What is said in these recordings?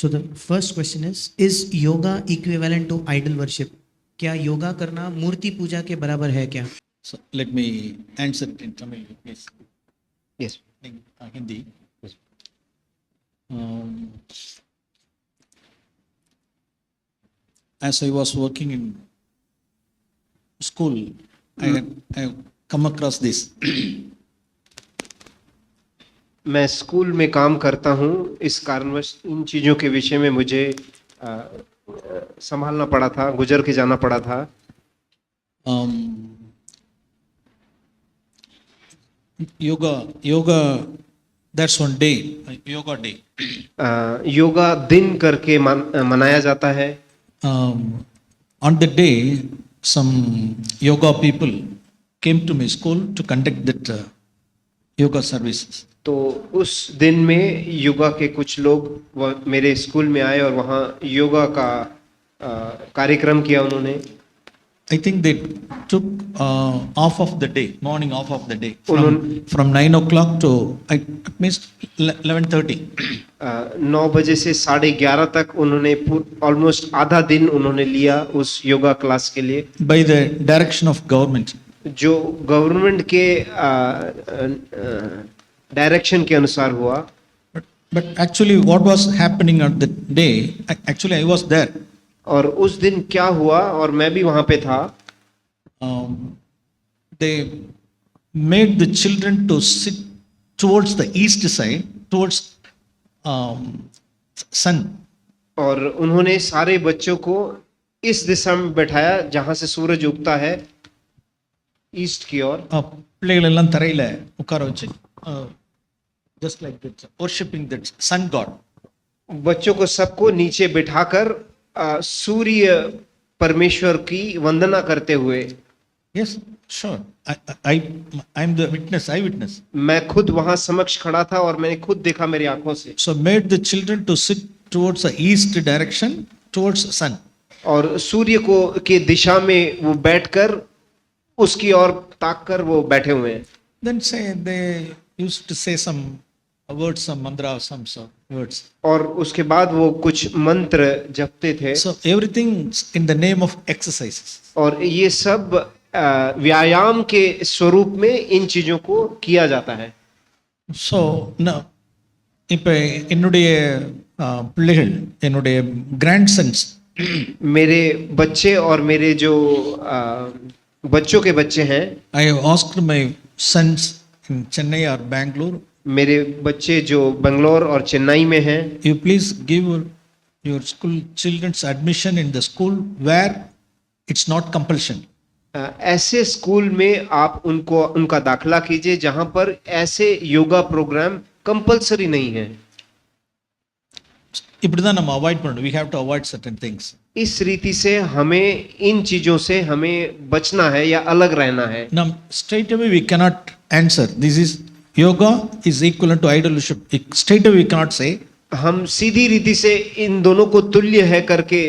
So the first question is yoga equivalent to idol worship? क्या योगा करना मूर्ति पूजा के बराबर है क्या? So let me answer it in Tamil, please. Yes. In Hindi. Yes. As I was working in school, I have come across this. मैं school में काम करता हूँ, इस कारणवश इन चीज़ों के विषय में मुझे संभालना पड़ा था, गुजर के जाना पड़ा था। Yoga, that's one day, yoga day. Yoga दिन करके मनाया जाता है। On the day, some yoga people came to my school to conduct that yoga services. तो उस दिन में योगा के कुछ लोग मेरे स्कूल में आए और वहाँ योगा का कार्यक्रम किया उन्होंने। I think they took off of the day, morning off of the day, from 9 o'clock to at least 11:30. 9 बजे से 11:30 तक उन्होंने ऑलमोस्ट आधा दिन उन्होंने लिया उस योगा क्लास के लिए। By the direction of government. जो गवर्नमेंट के डायरेक्शन के अनुसार हुआ। But actually what was happening at the day, actually I was there. और उस दिन क्या हुआ, और मैं भी वहां पे था। They made the children to sit towards the east side, towards sun. और उन्होंने सारे बच्चों को इस दिशा में बैठाया जहां से सूरज उगता है, ईस्ट की ओर। பிள்ளைகளெல்லாம் தரையில உட்கார வச்சு just like that, worshiping that sun god. बच्चों को सबको नीचे बिठाकर सूर्य परमेश्वर की वंदना करते हुए। Yes, sure. I'm the witness, eyewitness. मैं खुद वहां समक्ष खड़ा था और मैंने खुद देखा मेरी आंखों से। So made the children to sit towards the east direction, towards sun. और सूर्य को के दिशा में वो बैठकर उसकी ओर ताककर वो बैठे हुए हैं। Then they used to say some words, some mantra, some words. और उसके बाद वो कुछ मंत्र जपते थे। So everything in the name of exercises. और ये सब व्यायाम के स्वरूप में इन चीजों को किया जाता है। So now இப்போ என்னுடைய பிள்ளைகள், என்னுடைய grandsons, मेरे बच्चे और मेरे जो बच्चों के बच्चे हैं, I have asked my sons in Chennai or Bangalore, मेरे बच्चे जो बंगलोर और चेन्नई में हैं, you please give your school children's admission in the school where it's not compulsion. ऐसे स्कूल में आप उनको उनका दाखिला कीजिए जहां पर ऐसे योगा प्रोग्राम कंपलसरी नहीं है। இப்படிதான் நம்ம அவாய்ட் பண்ணணும். We have to avoid certain things. इस रीति से हमें इन चीजों से हमें बचना है या अलग रहना है। Now straight away we cannot answer this is yoga is equivalent to idol worship. Straight away we cannot say. हम सीधी रीति से इन दोनों को तुल्य है करके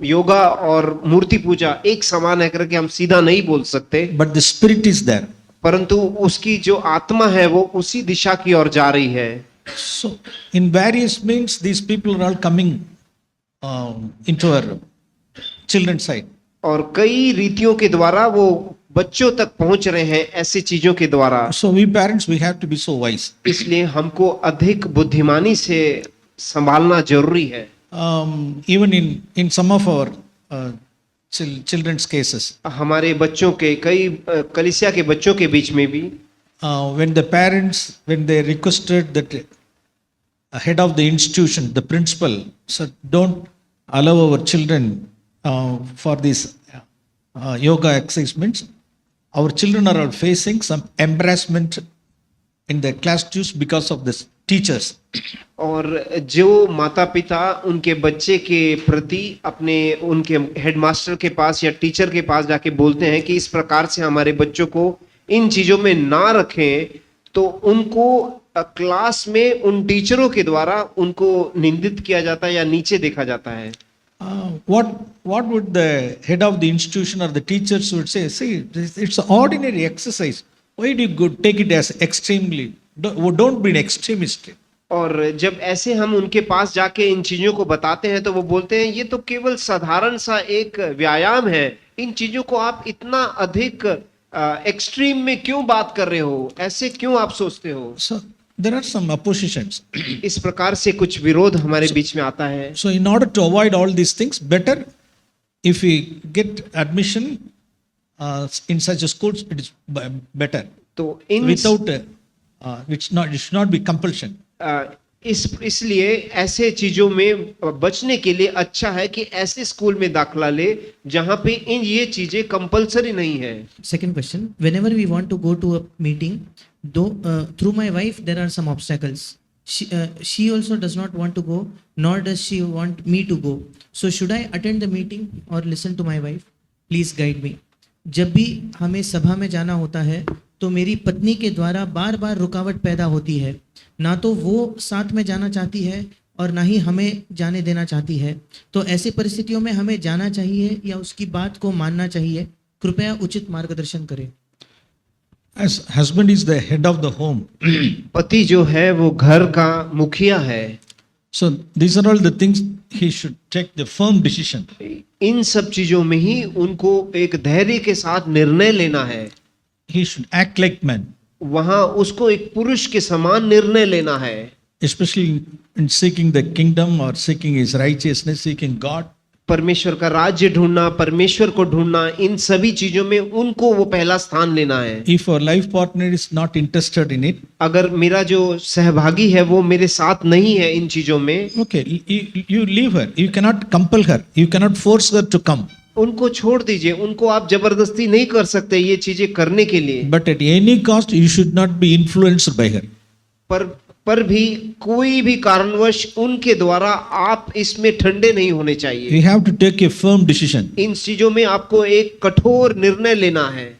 योगा और मूर्ति पूजा एक समान है करके हम सीधा नहीं बोल सकते। But the spirit is there. परंतु उसकी जो आत्मा है वो उसी दिशा की ओर जा रही है। So in various means these people are all coming into our children's side. और कई रीतियों के द्वारा वो बच्चों तक पहुंच रहे हैं ऐसी चीजों के द्वारा। So we parents we have to be so wise. इसलिए हमको अधिक बुद्धिमानी से संभालना जरूरी है। Even in some of our children's cases, हमारे बच्चों के कई कलीसिया के बच्चों के बीच में भी when the parents, when they requested that head of the institution, the principal said don't allow our children for this yoga exercises, our children are all facing some embarrassment in the class because of this teachers. और जो माता पिता उनके बच्चे के प्रति अपने उनके हेडमास्टर के पास या टीचर के पास जाके बोलते हैं कि इस प्रकार से हमारे बच्चों को इन चीजों में ना रखें, तो उनको क्लास में उन टीचरों के द्वारा उनको निंदित किया जाता है या नीचे देखा जाता है। What would the head of the institution or the teachers would say? See, it's an ordinary exercise. Why do you take it as extremely? Don't be an extremist. और जब ऐसे हम उनके पास जाके इन चीजों को बताते हैं तो वो बोलते हैं ये तो केवल साधारण सा एक व्यायाम है, इन चीजों को आप इतना अधिक एक्सट्रीम में क्यों बात कर रहे हो, ऐसे क्यों आप सोचते हो। So there are some oppositions. इस प्रकार से कुछ विरोध हमारे बीच में आता है। So in order to avoid all these things, better if we get admission in such a schools, it is better तो इन without it should not be compulsion. इसलिए ऐसे चीजों में बचने के लिए अच्छा है कि ऐसे स्कूल में दाखला ले जहां पे ये चीजें कंपलसरी नहीं है। Second question, whenever we want to go to a meeting, though through my wife there are some obstacles. She also does not want to go, nor does she want me to go. So should I attend the meeting or listen to my wife? Please guide me. जब भी हमें सभा में जाना होता है तो मेरी पत्नी के द्वारा बार बार रुकावट पैदा होती है, ना तो वो साथ में जाना चाहती है और ना ही हमें जाने देना चाहती है। तो ऐसी परिस्थितियों में हमें जाना चाहिए या उसकी बात को मानना चाहिए? कृपया उचित मार्गदर्शन करें। As husband is the head of the home, पति जो है वो घर का मुखिया है। so these are all the things he should take the firm decision. इन सब चीजों में ही उनको एक धैर्य के साथ निर्णय लेना है। He should act like man, वहां उसको एक पुरुष के समान निर्णय लेना है, especially in seeking the kingdom or seeking his righteousness, seeking God. परमेश्वर का राज्य ढूंढना, परमेश्वर को ढूंढना, इन सभी चीजों में उनको वो पहला स्थान लेना है। If our life partner is not interested in it, अगर मेरा जो सहभागी है वो मेरे साथ नहीं है इन चीजों में, okay, you leave her. You cannot compel her. You cannot force her to come. उनको छोड़ दीजिए, उनको आप जबरदस्ती नहीं कर सकते ये चीजें करने के लिए। But at any cost, you should not be influenced by her. पर भी कोई भी कारणवश उनके द्वारा आप इसमें ठंडे नहीं होने चाहिए। You have to take a firm decision. इन चीजों में आपको एक कठोर निर्णय लेना है,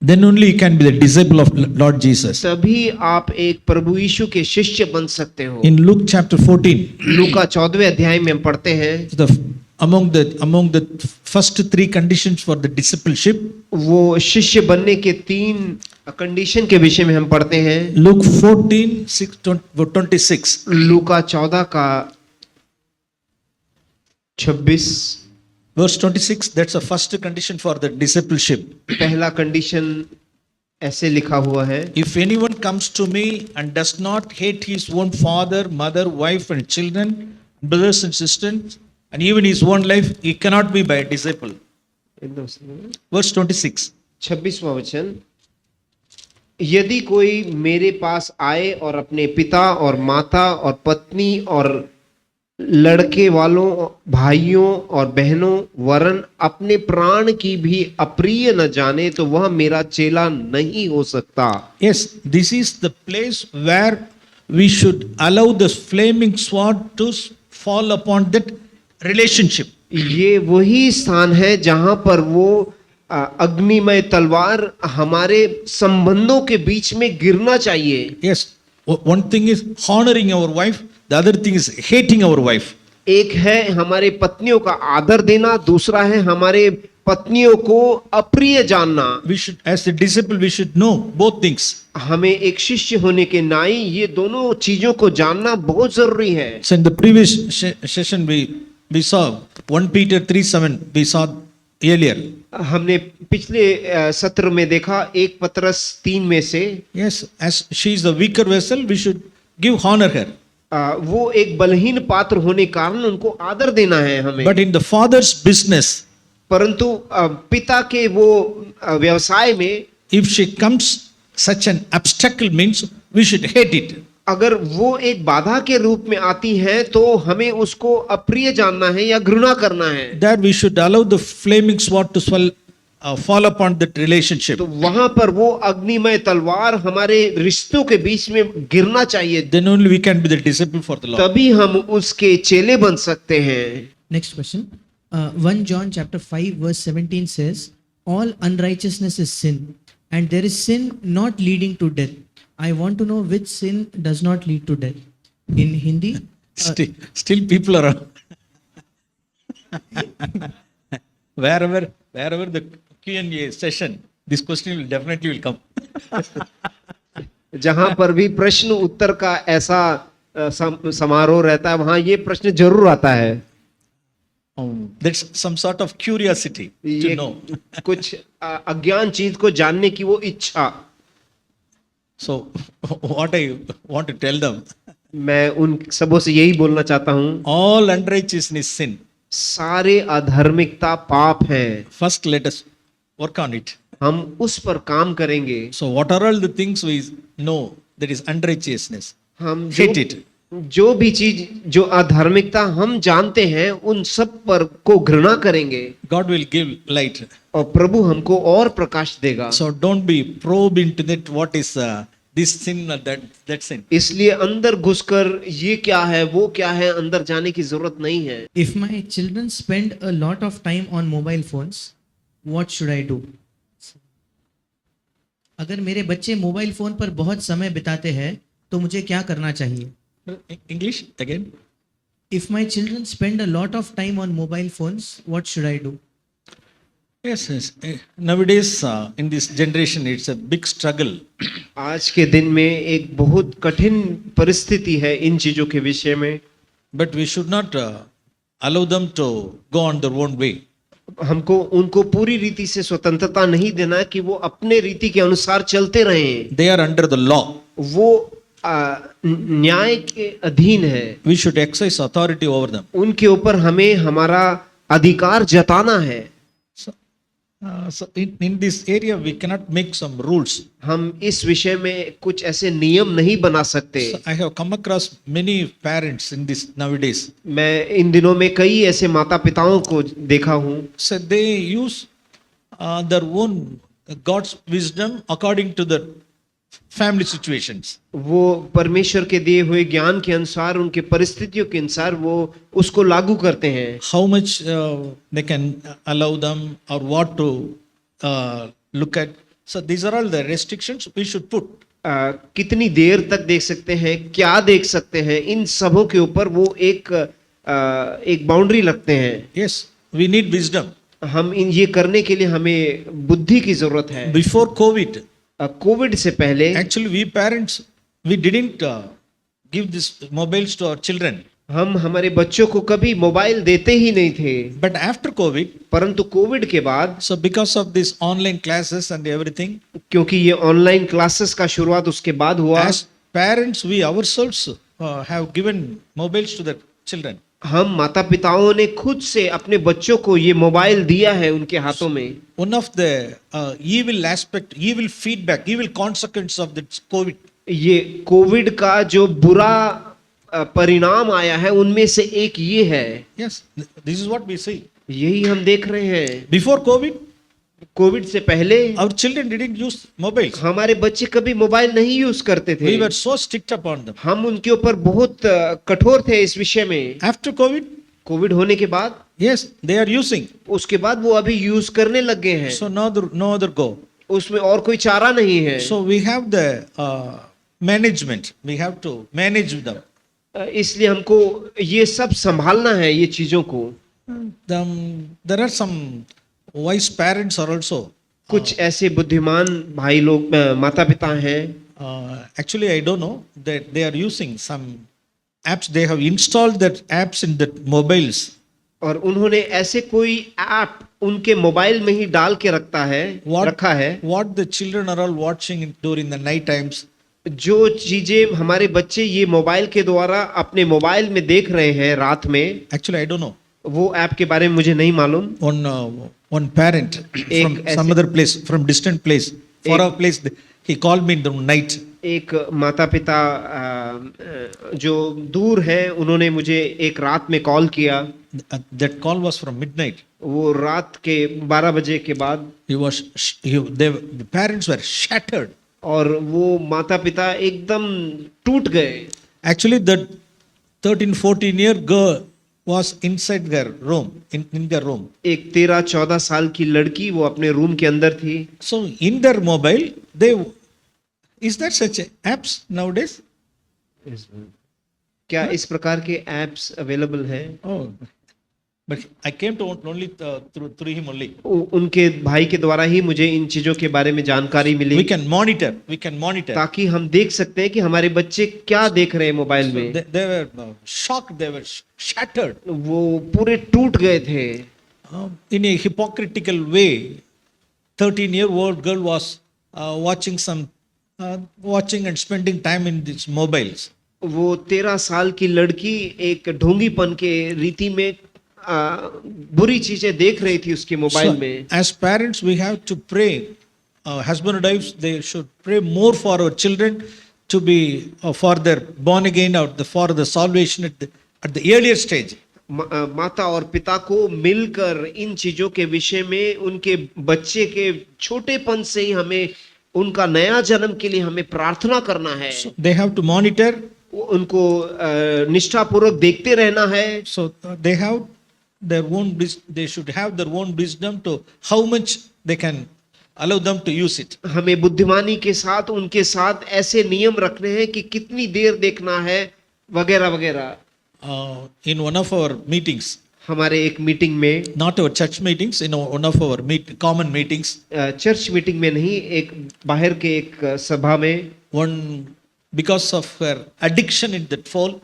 Then only you can be the disciple of Lord Jesus. तभी आप एक प्रभु यीशु के शिष्य बन सकते हो। In Luke chapter 14, लूका 14वें अध्याय में हम पढ़ते हैं, among the first three conditions for the discipleship, वो शिष्य बनने के 3 कंडीशन के विषय में हम पढ़ते हैं। Luke 14:26. लूका 14 का 26 Verse 26, that's the first condition for the discipleship. पहला कंडीशन ऐसे लिखा हुआ है, If anyone comes to me and does not hate his own father, mother, wife and children, brothers and sisters, and even his own life, he cannot be my disciple. Verse 26. 26वां वचन, यदि कोई मेरे पास आए और अपने पिता और माता और पत्नी और लड़के वालों, भाइयों और बहनों वरन अपने प्राण की भी अप्रिय न जाने तो वह मेरा चेला नहीं हो सकता। Yes, this is the place where we should allow the flaming sword to fall upon that relationship. ये वही स्थान है जहां पर वो अग्निमय तलवार हमारे संबंधों के बीच में गिरना चाहिए। Yes, one thing is honoring our wife, the other thing is hating our wife. एक है हमारे पत्नियों का आदर देना, दूसरा है हमारे पत्नियों को अप्रिय जानना। We should, as a disciple, we should know both things. हमें एक शिष्य होने के नाई ये दोनों चीजों को जानना बहुत जरूरी है। So in the previous session we saw 1 Peter 3:7, we saw earlier. हमने पिछले सत्र में देखा 1 पतरस 3 में से, Yes, as she is the weaker vessel, we should give honor her. वो एक बलहीन पात्र होने कारण उनको आदर देना है हमें। But in the father's business, परंतु पिता के वो व्यवसाय में if she comes such an obstacle means we should hate it. अगर वो एक बाधा के रूप में आती है तो हमें उसको अप्रिय जानना है या घृणा करना है। That we should allow the flaming sword to fall upon that relationship. तो वहां पर वो अग्निमय तलवार हमारे रिश्तों के बीच में गिरना चाहिए, Then only we can be the disciple for the Lord. तभी हम उसके चेले बन सकते हैं। Next question. 1 John chapter 5 verse 17 says, all unrighteousness is sin, and there is sin not leading to death. I want to know which sin does not lead to death. In Hindi, Still people are wherever the Q&A session, this question will definitely come. जहां पर भी प्रश्न उत्तर का ऐसा समारोह रहता है वहां ये प्रश्न जरूर आता है। That's some sort of curiosity to ये know. कुछ अज्ञान चीज को जानने की वो इच्छा। So, what I want to tell them, मैं उन सबों से यही बोलना चाहता हूँ, all unrighteousness is sin. सारे अधार्मिकता पाप है। First, let us work on it. हम उस पर काम करेंगे। So, what are all the things we know that is unrighteousness? हम Hate it. जो भी चीज जो अधार्मिकता हम जानते हैं उन सब पर को घृणा करेंगे God will give light. और प्रभु हमको और प्रकाश देगा। So, don't be probe into that. What is this sin or that sin? इसलिए अंदर घुसकर ये क्या है वो क्या है अंदर जाने की जरूरत नहीं है। If my children spend a lot of time on mobile phones, what should I do? अगर मेरे बच्चे मोबाइल फोन पर बहुत समय बिताते हैं तो मुझे क्या करना चाहिए? English again. If my children spend a lot of time on mobile phones, what should I do? Yes, yes. Nowadays, in this generation, it's a big struggle. आज के दिन में एक बहुत कठिन परिस्थिति है इन चीजों के विषय में। But we should not allow them to go on their own way. हमको उनको पूरी रीति से स्वतंत्रता नहीं देना कि वो अपने रीति के अनुसार चलते रहें। They are under the law. वो न्याय के अधीन है। We should exercise authority over them. उनके ऊपर हमें हमारा अधिकार जताना है। So in this area, we cannot make some rules. हम इस विषय में कुछ ऐसे नियम नहीं बना सकते। So I have come across many parents in this nowadays. मैं इन दिनों में कई ऐसे माता पिताओं को देखा हूँ। So they use their own God's wisdom according to the family situations. वो परमेश्वर के दिए हुए ज्ञान के अनुसार उनके परिस्थितियों के अनुसार वो उसको लागू करते हैं। How much they can allow them or what to look at. So these are all the restrictions we should put. कितनी देर तक देख सकते हैं, क्या देख सकते हैं, इन सबों के ऊपर वो एक बाउंड्री रखते हैं। Yes, we need wisdom. हम इन ये करने के लिए हमें बुद्धि की जरूरत है। Before COVID, कोविड से पहले actually we parents, we didn't give this mobiles to our children. हम हमारे बच्चों को कभी मोबाइल देते ही नहीं थे। But after COVID, परंतु कोविड के बाद so because of this online classes and everything, क्योंकि ये ऑनलाइन क्लासेस का शुरुआत उसके बाद हुआ, as parents, we ourselves have given mobiles to the children. हम माता पिताओं ने खुद से अपने बच्चों को ये मोबाइल दिया है उनके हाथों में। One of the evil aspect, evil feedback, evil consequence of this COVID. ये कोविड का जो बुरा परिणाम आया है उनमें से एक ये है। Yes, this is what we see. यही हम देख रहे हैं। Before COVID, कोविड से पहले our children didn't use mobiles. हमारे बच्चे कभी मोबाइल नहीं यूज करते थे। We were so strict upon them. हम उनके ऊपर बहुत कठोर थे इस विषय में। After COVID, कोविड होने के बाद yes, they are using. उसके बाद वो अभी यूज करने लग गए हैं। So no other go. उसमें और कोई चारा नहीं है। So we have the management. We have to manage them. इसलिए हमको ये सब संभालना है ये चीजों को। There are some wise parents are also. कुछ ऐसे बुद्धिमान भाई लोग माता पिता हैं। Actually, I don't know that they are using some apps. They have installed that apps in the mobiles. और उन्होंने ऐसे कोई ऐप उनके मोबाइल में ही डाल के रखा है। What the children are all watching during the night times. जो चीजें हमारे बच्चे ये मोबाइल के द्वारा अपने मोबाइल में देख रहे हैं रात में। Actually, I don't know. वो ऐप के बारे में मुझे नहीं मालूम। One parent from some other place, from distant place, far off place, he called me in the night. एक माता पिता जो दूर है उन्होंने मुझे एक रात में कॉल किया। That call was from midnight. वो रात के 12 बजे के बाद The parents were shattered. और वो माता पिता एकदम टूट गए। Actually, that 13-14-year girl was inside their room, in their room. एक 13-14 साल की लड़की वो अपने रूम के अंदर थी। So in their mobile, is there such apps nowadays? क्या इस प्रकार के एप्स अवेलेबल हैं? Oh, but I came to only through him only. उनके भाई के द्वारा ही मुझे इन चीजों के बारे में जानकारी We मिली, can monitor. ताकि हम देख सकते हैं कि हमारे बच्चे क्या देख रहे हैं मोबाइल में। They were shocked, they were shattered. वो पूरे टूट गए थे। In a hypocritical way, 13-year-old girl was watching and spending time in these mobiles. वो 13 साल की लड़की एक ढोंगीपन के रीति में बुरी चीजें देख रही थी उसके मोबाइल So, में। as parents, we have to pray. Husband and wives, they should pray more for our children to be for their born again or for the salvation at the earlier stage. माता और पिता को मिलकर इन चीजों के विषय में उनके बच्चे के छोटेपन से ही हमें उनका नया जन्म के लिए हमें प्रार्थना करना है। So they have to monitor. उनको निष्ठापूर्वक देखते रहना है। So they should have their own wisdom to how much they can allow them to use it. हमें बुद्धिमानी के साथ उनके साथ ऐसे नियम रखने हैं कि कितनी देर देखना है वगैरह वगैरह। In one of our meetings, हमारे एक मीटिंग में, not our church meetings, in one of our common meetings, church meeting में नहीं, एक बाहर के एक सभा में, one because of her addiction in that phone,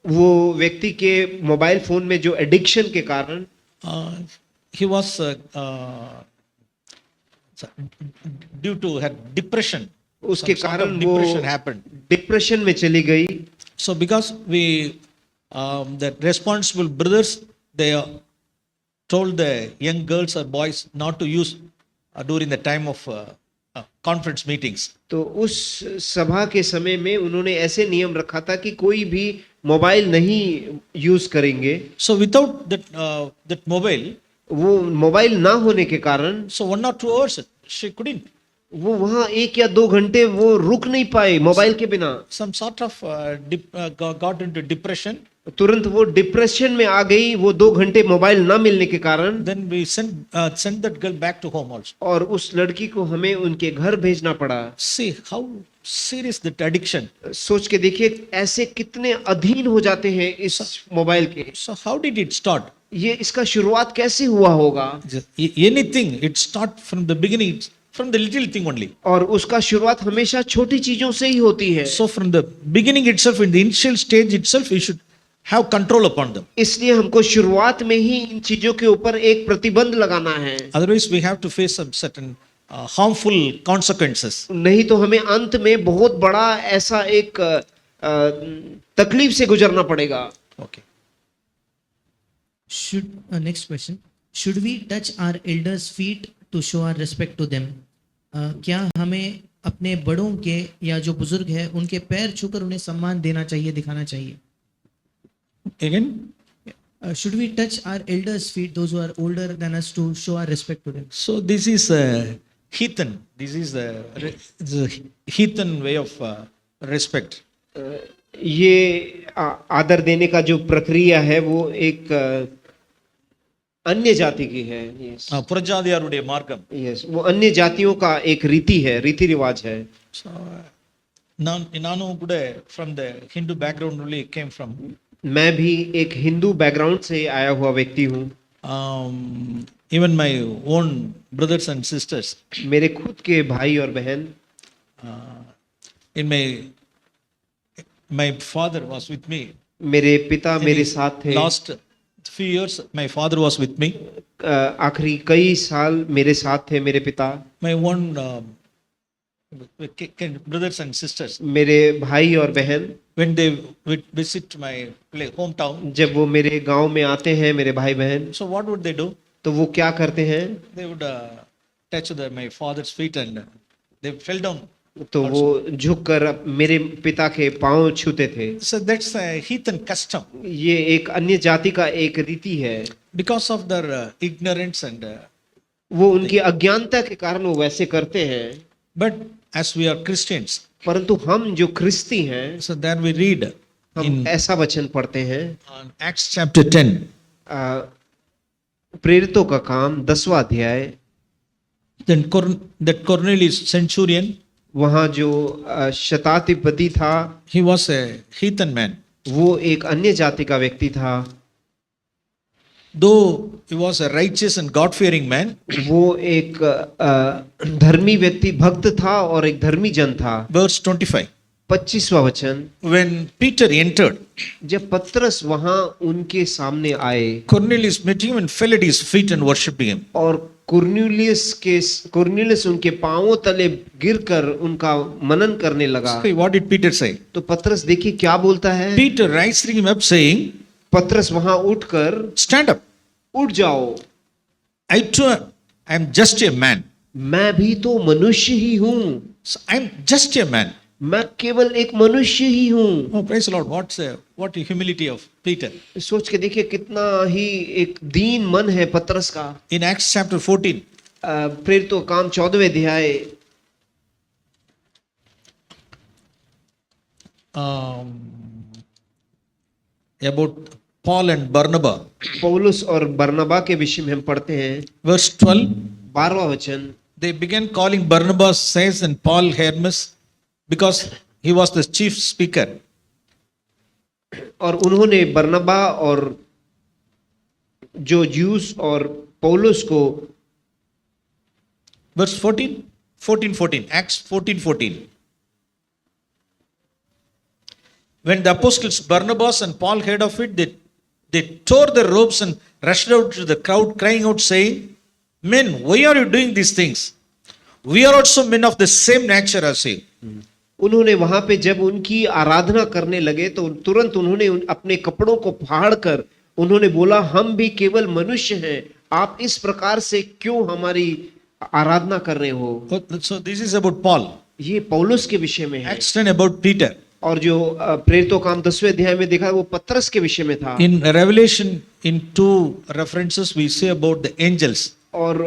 वो व्यक्ति के मोबाइल फोन में जो एडिक्शन के कारण he was due to her depression. उसके Some sort कारण of वो depression happened. डिप्रेशन में चली गई। So because we the responsible brothers, they told the young girls or boys not to use during the time of conference meetings. तो उस सभा के समय में उन्होंने ऐसे नियम रखा था कि कोई भी मोबाइल नहीं यूज करेंगे। So without that mobile, वो मोबाइल ना होने के कारण so 1 or 2 hours she couldn't. वो वहां 1 या 2 घंटे वो रुक नहीं पाए मोबाइल के बिना। Some sort of got into depression. तुरंत वो डिप्रेशन में आ गई, वो 2 घंटे मोबाइल ना मिलने के कारण। Then we sent that girl back to home also. और उस लड़की को हमें उनके घर भेजना पड़ा। See how serious that addiction. सोच के देखिए ऐसे कितने अधीन हो जाते हैं इस मोबाइल के। So how did it start? ये इसका शुरुआत कैसे हुआ होगा? Anything, it start from the beginning, from the little thing only. और उसका शुरुआत हमेशा छोटी चीजों से ही होती है। So from the beginning itself, in the initial stage itself, we should have control upon them. इसलिए हमको शुरुआत में ही इन चीजों के ऊपर एक प्रतिबंध लगाना है। Otherwise, we have to face some certain harmful consequences. नहीं तो हमें अंत में बहुत बड़ा ऐसा एक तकलीफ से गुजरना पड़ेगा। Okay. Next question. Should we touch our elders' feet to show our respect to them? क्या हमें अपने बड़ों के या जो बुजुर्ग है उनके पैर छूकर उन्हें सम्मान देना चाहिए, दिखाना चाहिए? Again, Should we touch our elders' feet, those who are older than us, to show our respect to them? so this is heathen. This is the heathen way of respect. ये आदर देने का जो प्रक्रिया है वो एक अन्य जाति की है। यस, पुरजादियारुடைய मार्गम. यस, वो अन्य जातियों का एक रीति है, रीति रिवाज है। So नानु கூட from the Hindu background only came from. मैं भी एक हिंदू बैकग्राउंड से आया हुआ व्यक्ति हूँ। Even my own brothers and sisters, मेरे खुद के भाई और बहन, in my father was with me. मेरे पिता मेरे साथ थे। Last few years, my father was with me. आखिरी कई साल मेरे साथ थे मेरे पिता। My own brothers and sisters, मेरे भाई और बहन, when they would visit my hometown, जब वो मेरे गांव में आते हैं मेरे भाई बहन, so what would they do? तो वो क्या करते हैं? They would touch my father's feet and they fell down. तो वो झुककर मेरे पिता के पांव छूते थे। So that's a heathen custom. ये एक अन्य जाति का एक रीति है। Because of their ignorance and वो उनकी अज्ञानता के कारण वो वैसे करते हैं। but as we are Christians, परंतु हम जो ख्रिस्ती हैं, so there we read हम in ऐसा वचन पढ़ते हैं on Acts chapter 10, प्रेरितों का काम 10वां अध्याय, then that Cornelius centurion, वहां जो शताधिपति था, he was a heathen man. वो एक अन्य जाति का व्यक्ति था। though he was a righteous and God-fearing man, वो एक धर्मी व्यक्ति भक्त था और एक धर्मी जन था। verse 25, 25वां वचन, when Peter entered, जब पतरस वहां उनके सामने आए Cornelius met him and fell at his feet and worshipped him. और कुर्नेलियस उनके पांवों तले गिरकर उनका मनन करने लगा। See, what did Peter say? तो पतरस देखिए क्या बोलता है। Peter rising him up saying, पतरस वहां उठकर, stand up. उठ जाओ, I too am just a man. मैं भी तो मनुष्य ही हूँ, So I am just a man. मैं केवल एक मनुष्य ही हूँ। Oh, praise the Lord. What a humility of Peter. सोच के देखिए कितना ही एक दीन मन है पतरस का। In Acts chapter 14, प्रेरितों काम 14वें अध्याय, about Paul and Barnabas, पौलुस और बरनबा के विषय में हम पढ़ते हैं। verse 12, 12वां वचन, they began calling Barnabas Says and Paul Hermes because he was the chief speaker. और उन्होंने बरनबा और जो ज्यूस और पौलुस को, Verse 14, Acts 14. When the apostles Barnabas and Paul heard of it, they tore their robes and rushed out to the crowd, crying out, saying, Men, why are you doing these things? We are also men of the same nature as you. उन्होंने वहां पे जब उनकी आराधना करने लगे तो तुरंत उन्होंने अपने कपड़ों को फाड़ कर उन्होंने बोला, हम भी केवल मनुष्य हैं, आप इस प्रकार से क्यों हमारी आराधना कर रहे हो। So this is about Paul. ये पौलुस के विषय में है। Acts 10 about Peter. और जो प्रेरितों काम 10वें अध्याय में देखा वो पतरस के विषय में था। In Revelation, in 2 references, we say about the angels. और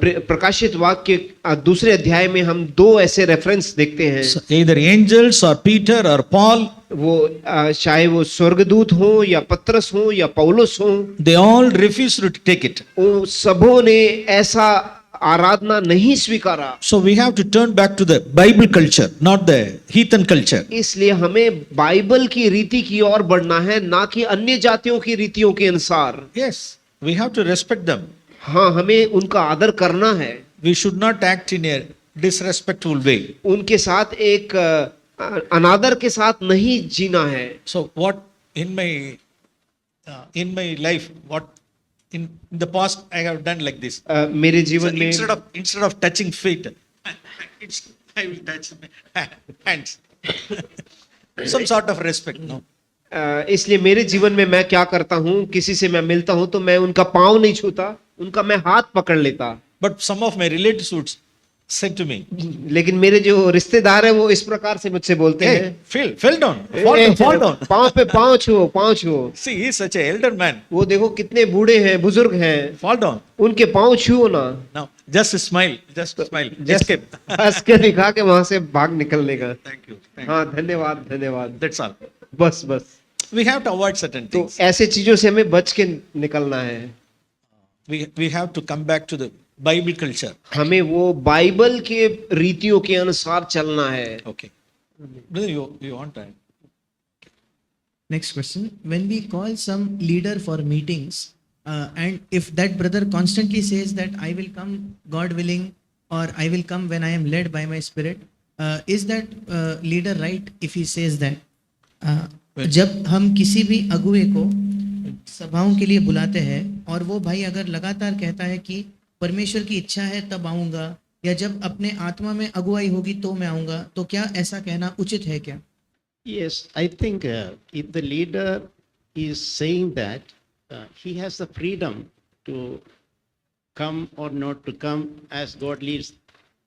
प्रकाशित वाक्य दूसरे अध्याय में हम 2 ऐसे रेफरेंस देखते हैं। So either angels or Peter or Paul, वो चाहे वो स्वर्गदूत हो या पतरस हो या पौलुस हो, they all refused to take it. उन सबों ने ऐसा आराधना नहीं स्वीकारा। So we have to turn back to the Bible culture, not the heathen culture. इसलिए हमें बाइबल की रीति की ओर बढ़ना है, ना कि अन्य जातियों की रीतियों के अनुसार। Yes, we have to respect them. हाँ, हमें उनका आदर करना है। We should not act in a disrespectful way. उनके साथ एक अनादर के साथ नहीं जीना है। So what in my life, what in the past I have done like this. मेरे So जीवन में instead of touching feet, I will touch my hands. Some sort of respect, no? इसलिए मेरे जीवन में मैं क्या करता हूँ, किसी से मैं मिलता हूँ तो मैं उनका पाँव नहीं छूता, उनका मैं हाथ पकड़ लेता। But some of my relatives would say to me, लेकिन मेरे जो रिश्तेदार है वो इस प्रकार से मुझसे बोलते "Hey, हैं, fall down, fall down." पाँव पे पाँव छुओ, पाँव छुओ। See, he is such an elder man. वो देखो कितने बूढ़े हैं, बुजुर्ग हैं, Fall down. उनके पाँव छुओ ना। Now, just smile. Escape. हंस के दिखा के वहां से भाग निकलने का। Thank you. हाँ, धन्यवाद धन्यवाद। That's all. बस We have to avoid certain तो things. ऐसे चीजों से हमें बच के निकलना है। We have to come back to the Bible culture. हमें वो बाइबल के रीतियों के अनुसार चलना है। Okay. Brother, you want time? Next question. When we call some leader for meetings, and if that brother constantly says that I will come, God willing, or I will come when I am led by my spirit, is that leader right if he says that? जब हम किसी भी अगुए को सभाओं के लिए बुलाते हैं और वो भाई अगर लगातार कहता है कि परमेश्वर की इच्छा है तब आऊंगा, या जब अपने आत्मा में अगुवाई होगी तो मैं आऊंगा, तो क्या ऐसा कहना उचित है क्या? Yes, I think if the leader is saying that, he has the freedom to come or not to come as God leads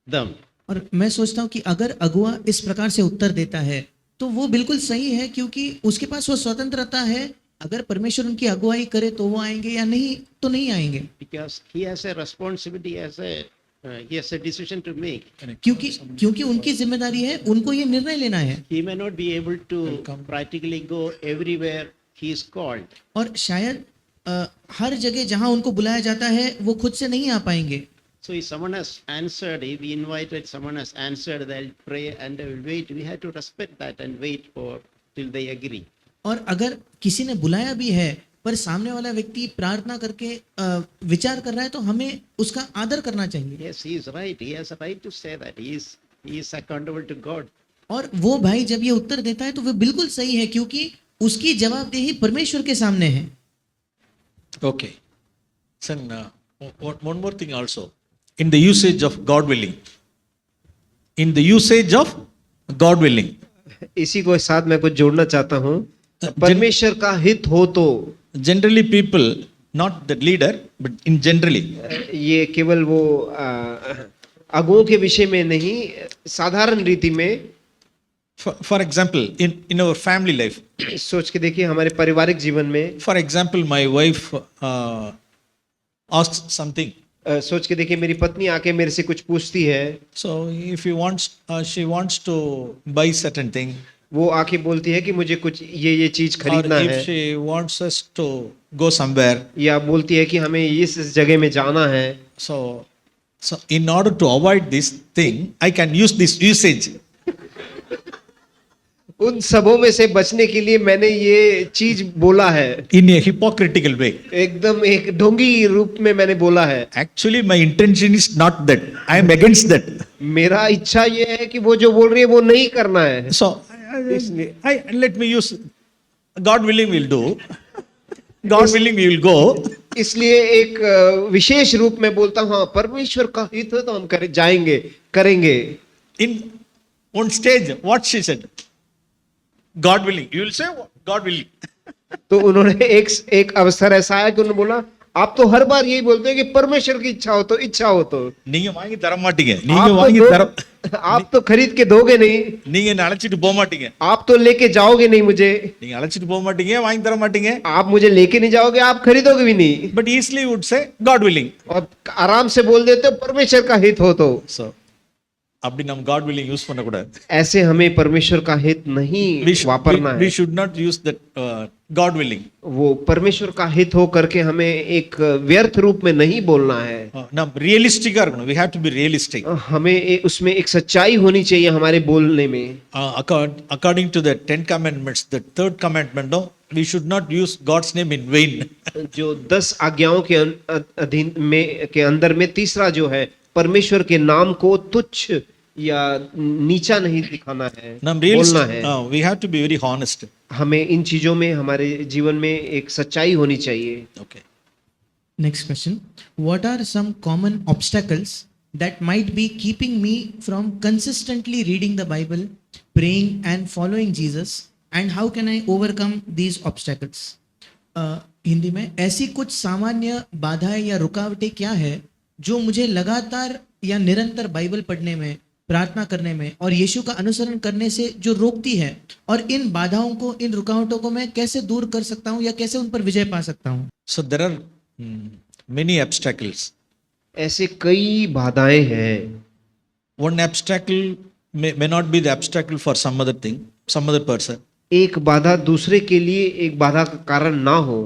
them. और मैं सोचता हूँ कि अगर अगुआ इस प्रकार से उत्तर देता है तो वो बिल्कुल सही है, क्योंकि उसके पास वो स्वतंत्रता है, अगर परमेश्वर उनकी अगुवाई करे तो वो आएंगे या नहीं तो नहीं आएंगे, Because he has a responsibility, he has a decision to make. क्योंकि उनकी जिम्मेदारी है, उनको ये निर्णय लेना है। He may not be able to practically go everywhere he is called. और शायद हर जगह जहां उनको बुलाया जाता है वो खुद से नहीं आ पाएंगे। So if someone has answered, if we invited, someone has answered, they'll pray and they will wait. We have to respect that and wait for till they agree. और अगर किसी ने बुलाया भी है पर सामने वाला व्यक्ति प्रार्थना करके विचार कर रहा है तो हमें उसका आदर करना चाहिए। Yes, he is right. He has a right to say that. He is accountable to God. और वो भाई जब ये उत्तर देता है तो वो बिल्कुल सही है, क्योंकि उसकी जवाबदेही परमेश्वर के सामने है। Okay. Son, one more thing also. In the usage of God willing. In the usage of God willing. इसी को साथ मैं कुछ जोड़ना चाहता हूँ। परमेश्वर का हित हो तो Generally people, not the leader, but in generally, ये केवल वो अगुओं के विषय में नहीं, साधारण रीति में। for example, in our family life, सोच के देखिए हमारे पारिवारिक जीवन में, for example, my wife asks something. सोच के देखिए मेरी पत्नी आके मेरे से कुछ पूछती है, So if she wants to buy certain thing, वो आके बोलती है कि मुझे कुछ ये चीज or खरीदना if है, she wants us to go somewhere, या बोलती है कि हमें इस जगह में जाना है। so in order to avoid this thing, I can use this usage. उन सबों में से बचने के लिए मैंने ये चीज बोला है, In a hypocritical way. एकदम एक ढोंगी रूप में मैंने बोला है। Actually, my intention is not that. I am against that. मेरा इच्छा ये है कि वो जो बोल रही है वो नहीं करना है। So, let me use. God willing, we'll do. God willing, we will go. इसलिए एक विशेष रूप में बोलता हूँ, हाँ परमेश्वर का हित हो तो हम जाएंगे, करेंगे। In on stage, what she said. God willing. You will say God willing. तो उन्होंने एक अवसर ऐसा आया कि उन्होंने बोला, आप तो हर बार यही बोलते हैं कि परमेश्वर की इच्छा हो तो, इच्छा हो तो। நீங்க வாங்கி தர மாட்டீங்க. आप நீங்க तो வாங்கி दो- தர आप तो खरीद के दोगे नहीं, நீங்க என்ன அழைச்சிட்டு போக மாட்டீங்க. आप तो लेके जाओगे नहीं मुझे, நீங்க அழைச்சிட்டு போக மாட்டீங்க, வாங்கி தர மாட்டீங்க. आप मुझे लेके नहीं जाओगे, आप खरीदोगे भी नहीं, But easily would say God willing. और आराम से बोल देते हो परमेश्वर का हित हो तो। So அப்படி நம்ம God willing யூஸ் பண்ண கூடாது. ऐसे हमें परमेश्वर का हित नहीं वापरना we है। should not use that God willing. वो परमेश्वर का हित हो करके हमें एक व्यर्थ रूप में नहीं बोलना है। நாம் ரியலிஸ்டிக்கா இருக்கணும். We have to be realistic. हमें उसमें एक सच्चाई होनी चाहिए हमारे बोलने में। According to the 10 commandments, the third commandment, no, we should not use God's name in vain. जो 10 आज्ञाओं के अधीन में के अंदर में तीसरा जो है, परमेश्वर के नाम को तुच्छ या नीचा नहीं दिखाना है, நாம் बोलना realistic. है। We have to be very honest. हमें इन चीजों में हमारे जीवन में एक सच्चाई होनी चाहिए। Okay. Next question. What are some common obstacles that might be keeping me from consistently reading the Bible, praying and following Jesus, and how can I overcome these obstacles? Hindi में, ऐसी कुछ सामान्य बाधाएं या रुकावटें क्या है जो मुझे लगातार या निरंतर बाइबल पढ़ने में, प्रार्थना करने में और यीशु का अनुसरण करने से जो रोकती है, और इन बाधाओं को, इन रुकावटों को मैं कैसे दूर कर सकता हूँ या कैसे उन पर विजय पा सकता हूँ? So there are many obstacles. ऐसे कई बाधाएं हैं। One obstacle may not be the obstacle for some other thing, some other person. एक बाधा दूसरे के लिए एक बाधा का कारण ना हो,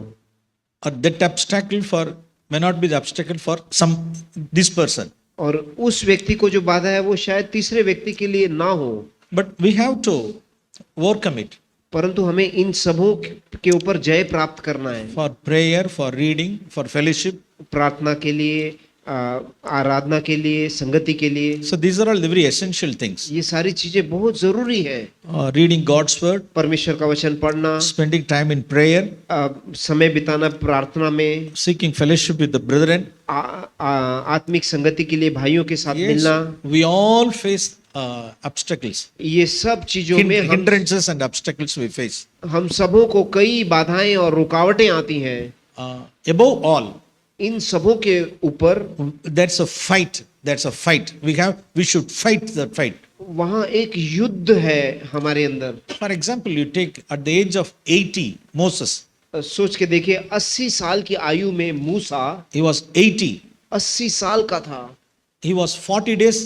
Or that obstacle may not be the obstacle for this person. और उस व्यक्ति को जो बाधा है वो शायद तीसरे व्यक्ति के लिए ना हो। But we have to overcome it. परंतु हमें इन सबों के ऊपर जय प्राप्त करना है। For prayer, for reading, for fellowship. प्रार्थना के लिए, आराधना के लिए, संगति के लिए। So these are all the very essential things. ये सारी चीजें बहुत जरूरी है। Reading God's word, परमेश्वर का वचन पढ़ना, spending time in prayer, समय बिताना प्रार्थना में, seeking fellowship with the brethren. आत्मिक संगति के लिए भाइयों के साथ Yes, मिलना। we all face obstacles, ये सब चीजों में hindrances and obstacles we face. हम सबों को कई बाधाएं और रुकावटें आती हैं। Above all, इन सबों के ऊपर that's a fight. That's a fight. We should fight that fight. वहाँ एक युद्ध है हमारे अंदर। For example, you take at the age of 80, Moses. सोच के देखिए, 80 साल की आयु में मूसा, He was 80. 80 साल का था। He was 40 days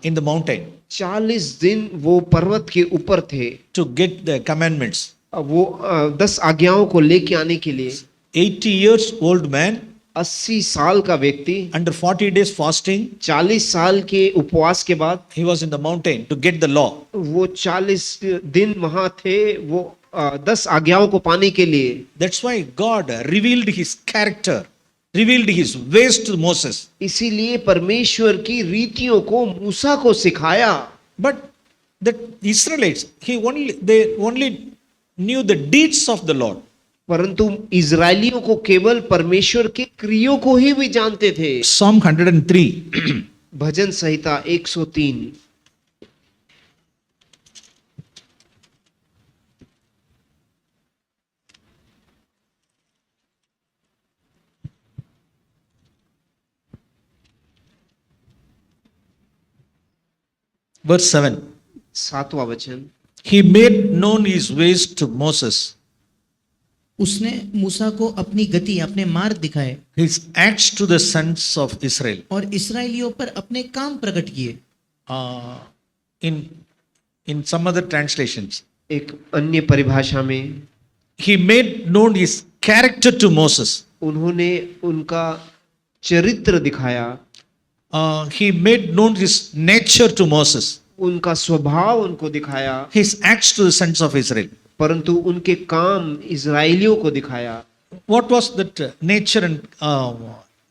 in the mountain 40 दिन वो पर्वत के ऊपर थे, to get the commandments. वो 10 आज्ञाओं को लेके आने के लिए। 80 years old man 80 साल का व्यक्ति under 40 days fasting, 40 साल के उपवास के बाद he was in the mountain to get the law. वो 40 दिन वहां थे, वो 10 आज्ञाओं को पाने के लिए। That's why God revealed his character, revealed his ways to Moses. इसीलिए परमेश्वर की रीतियों को मूसा को सिखाया। But the Israelites, they only knew the deeds of the Lord. परंतु इजरायलियों को केवल परमेश्वर के क्रियों को ही भी जानते थे। Psalm 103. भजन संहिता 103 Verse 7. 7वां वचन। He made known his ways to Moses, उसने मूसा को अपनी गति, अपने मार्ग दिखाए his acts to the sons of Israel. और इसराइलियों पर अपने काम प्रकट किए। In some other translations, एक अन्य परिभाषा में he made known his character to Moses. उन्होंने उनका चरित्र दिखाया, He made known his nature to Moses, उनका स्वभाव उनको दिखाया, his acts to the sons of Israel. परंतु उनके काम इजरायलियों को दिखाया। What was that nature and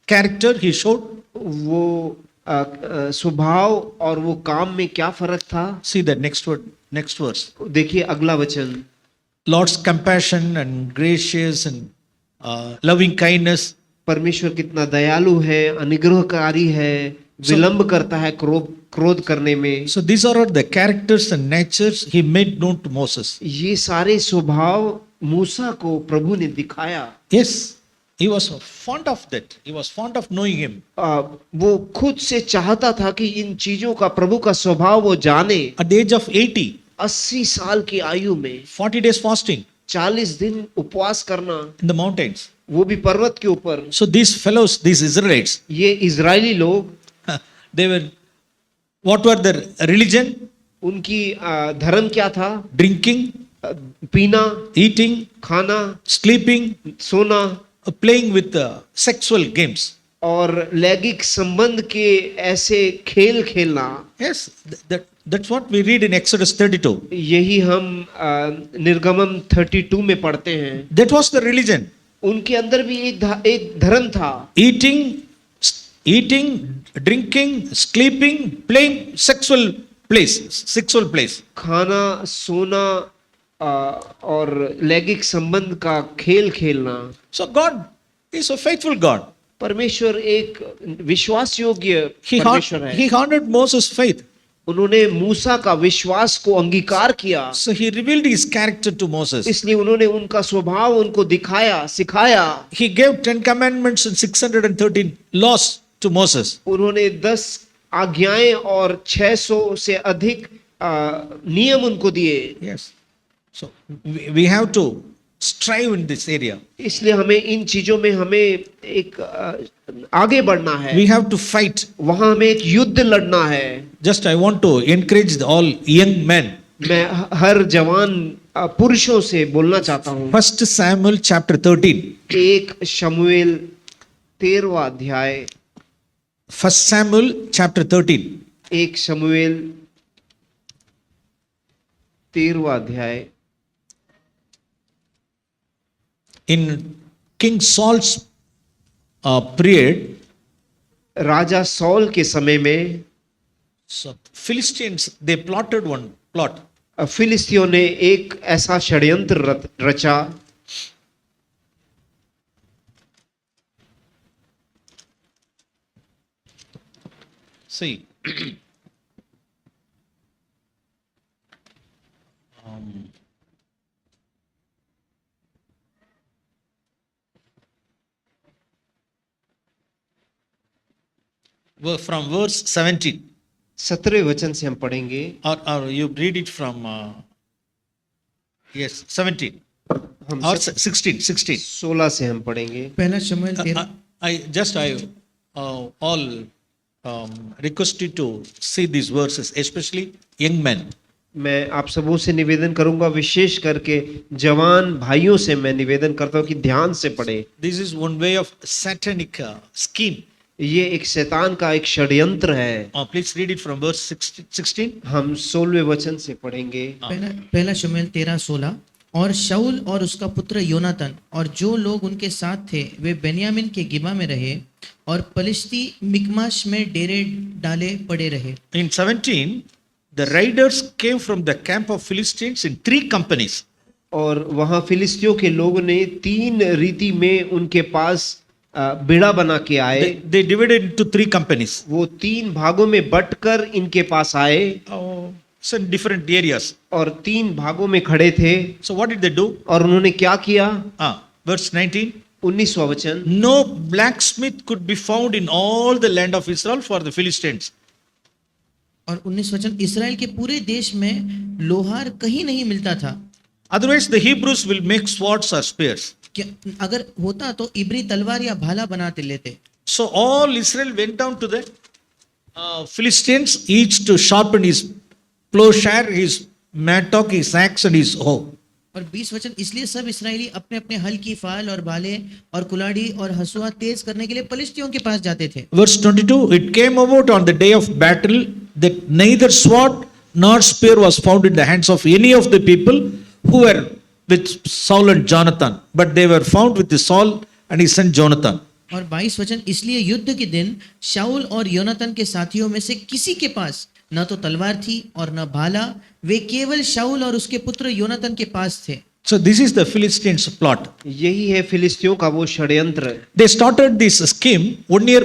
character he showed? वो स्वभाव और वो काम में क्या फर्क था? See the next word, next verse. देखिए अगला वचन। Lord's compassion and gracious and loving kindness. परमेश्वर कितना दयालु है, अनुग्रहकारी है, विलंब करता है क्रोध करने में। So these are all the characters and natures he made known to Moses. ये सारे स्वभाव मूसा को प्रभु ने दिखाया। Yes, he was fond of that. He was fond of knowing him. वो खुद से चाहता था कि इन चीजों का, प्रभु का स्वभाव वो जाने। At the age of 80, 80 साल की आयु में 40 days fasting 40 दिन उपवास करना, in the mountains. वो भी पर्वत के ऊपर। So these fellows, these Israelites, ये इजरायली लोग, they were, what were their religion? उनकी धर्म क्या था? Drinking, पीना, eating, खाना, sleeping, सोना playing with sexual games. और लैंगिक संबंध के ऐसे खेल खेलना। Yes, that's what we read in Exodus 32. यही हम निर्गमन 32 में पढ़ते हैं। That was the religion. उनके अंदर भी एक धर्म था। Eating, drinking, sleeping, playing, sexual place. खाना, सोना और लैंगिक संबंध का खेल खेलना। So God is a faithful God. परमेश्वर एक विश्वास योग्य He परमेश्वर है। honored Moses' faith. उन्होंने मूसा का विश्वास को अंगीकार किया, So he revealed his character to Moses. इसलिए उन्होंने उनका स्वभाव उनको दिखाया, सिखाया। He gave 10 commandments and 613 laws to Moses. उन्होंने 10 आज्ञाएं और 600 से अधिक नियम उनको दिए। Yes. So we have to strive in this area. इसलिए हमें इन चीजों में हमें एक आगे बढ़ना है। We have to fight. वहां हमें एक युद्ध लड़ना है। Just I want to encourage all young men. मैं हर जवान पुरुषों से बोलना चाहता हूँ। 1 Samuel chapter 13. 1 शमूएल 13वां अध्याय। 1 Samuel chapter 13. 1 शमूएल 13वां अध्याय। In King Saul's period, Raja soul के समय में so Philistines, they plotted one plot. फिलिस्तियों ने एक ऐसा षड्यंत्र रचा। See, from verse 17, 17वें वचन से हम पढ़ेंगे। or you read it from yes 17 हम or 16. 16 से हम पढ़ेंगे। पहला शमूएल 13। I all request you to see these verses, especially young men. मैं आप सबों से निवेदन करूंगा, विशेष करके जवान भाइयों से मैं निवेदन करता हूं कि ध्यान से पढ़े। This is one way of satanic scheme. ये एक शैतान का एक षड्यंत्र है। Please read it from verse 16. हम 16वें वचन से पढ़ेंगे। पहला शमूएल 13:16। और शाऊल और उसका पुत्र योनातन और जो लोग उनके साथ थे वे बेन्यामीन के गिबा में रहे और पलिश्ती मिकमाश में डेरे डाले पड़े रहे. In 17, the raiders came from the camp of Philistines in 3 companies. और वहां फिलिस्तियों के लोगों ने 3 रीति में उनके पास बेड़ा बना के आए. They divided into 3 companies. वो 3 भागों में बंटकर इनके पास आए So in different areas. और 3 भागों में खड़े थे. So what did they do? और उन्होंने क्या किया? Verse 19. 19वां वचन. No blacksmith could be found in all the land of Israel for the Philistines. और 19 वचन, इसराइल के पूरे देश में लोहार कहीं नहीं मिलता था. Otherwise, the Hebrews will make swords or spears. अगर होता तो इब्री तलवार या भाला बनाते लेते. So all Israel went down to the Philistines, each to sharpen his plowshare, his mattock, his axe, and his hoe. और 20 वचन, इसलिए सब इस्राएली अपने अपने हल की फाल और भाले और कुलाड़ी और हसुआ तेज करने के लिए पलिश्तियों के पास जाते थे. Verse 22, it came about on the day of battle that neither sword nor spear was found in the hands of any of the people who were with Saul and Jonathan, but they were found with Saul and his son Jonathan. और 22 वचन, इसलिए युद्ध के दिन शाऊल और योनातन के साथियों में से किसी के पास न तो तलवार थी और न भाला, वे केवल शाऊल और उसके पुत्र योनातन के पास थे. So this is the Philistines' plot. यही है फिलिस्तियों का वो षड्यंत्र. They started this scheme 1 year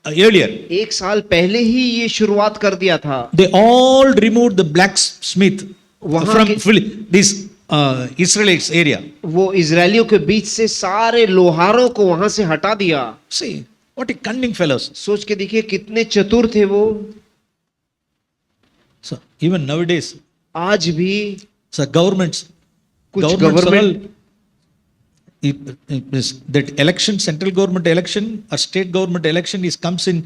earlier. 1 साल पहले ही ये शुरुआत कर दिया था. They all removed the blacksmith वहाँ from this Israelites area. वो इजरायलियों के बीच से सारे लोहारों को वहां से हटा दिया. See, what a cunning fellows. सोच के देखिए कितने चतुर थे वो. So even nowadays, आज भी so governments कुछ governments are all, government that election, central government election or state government election is comes in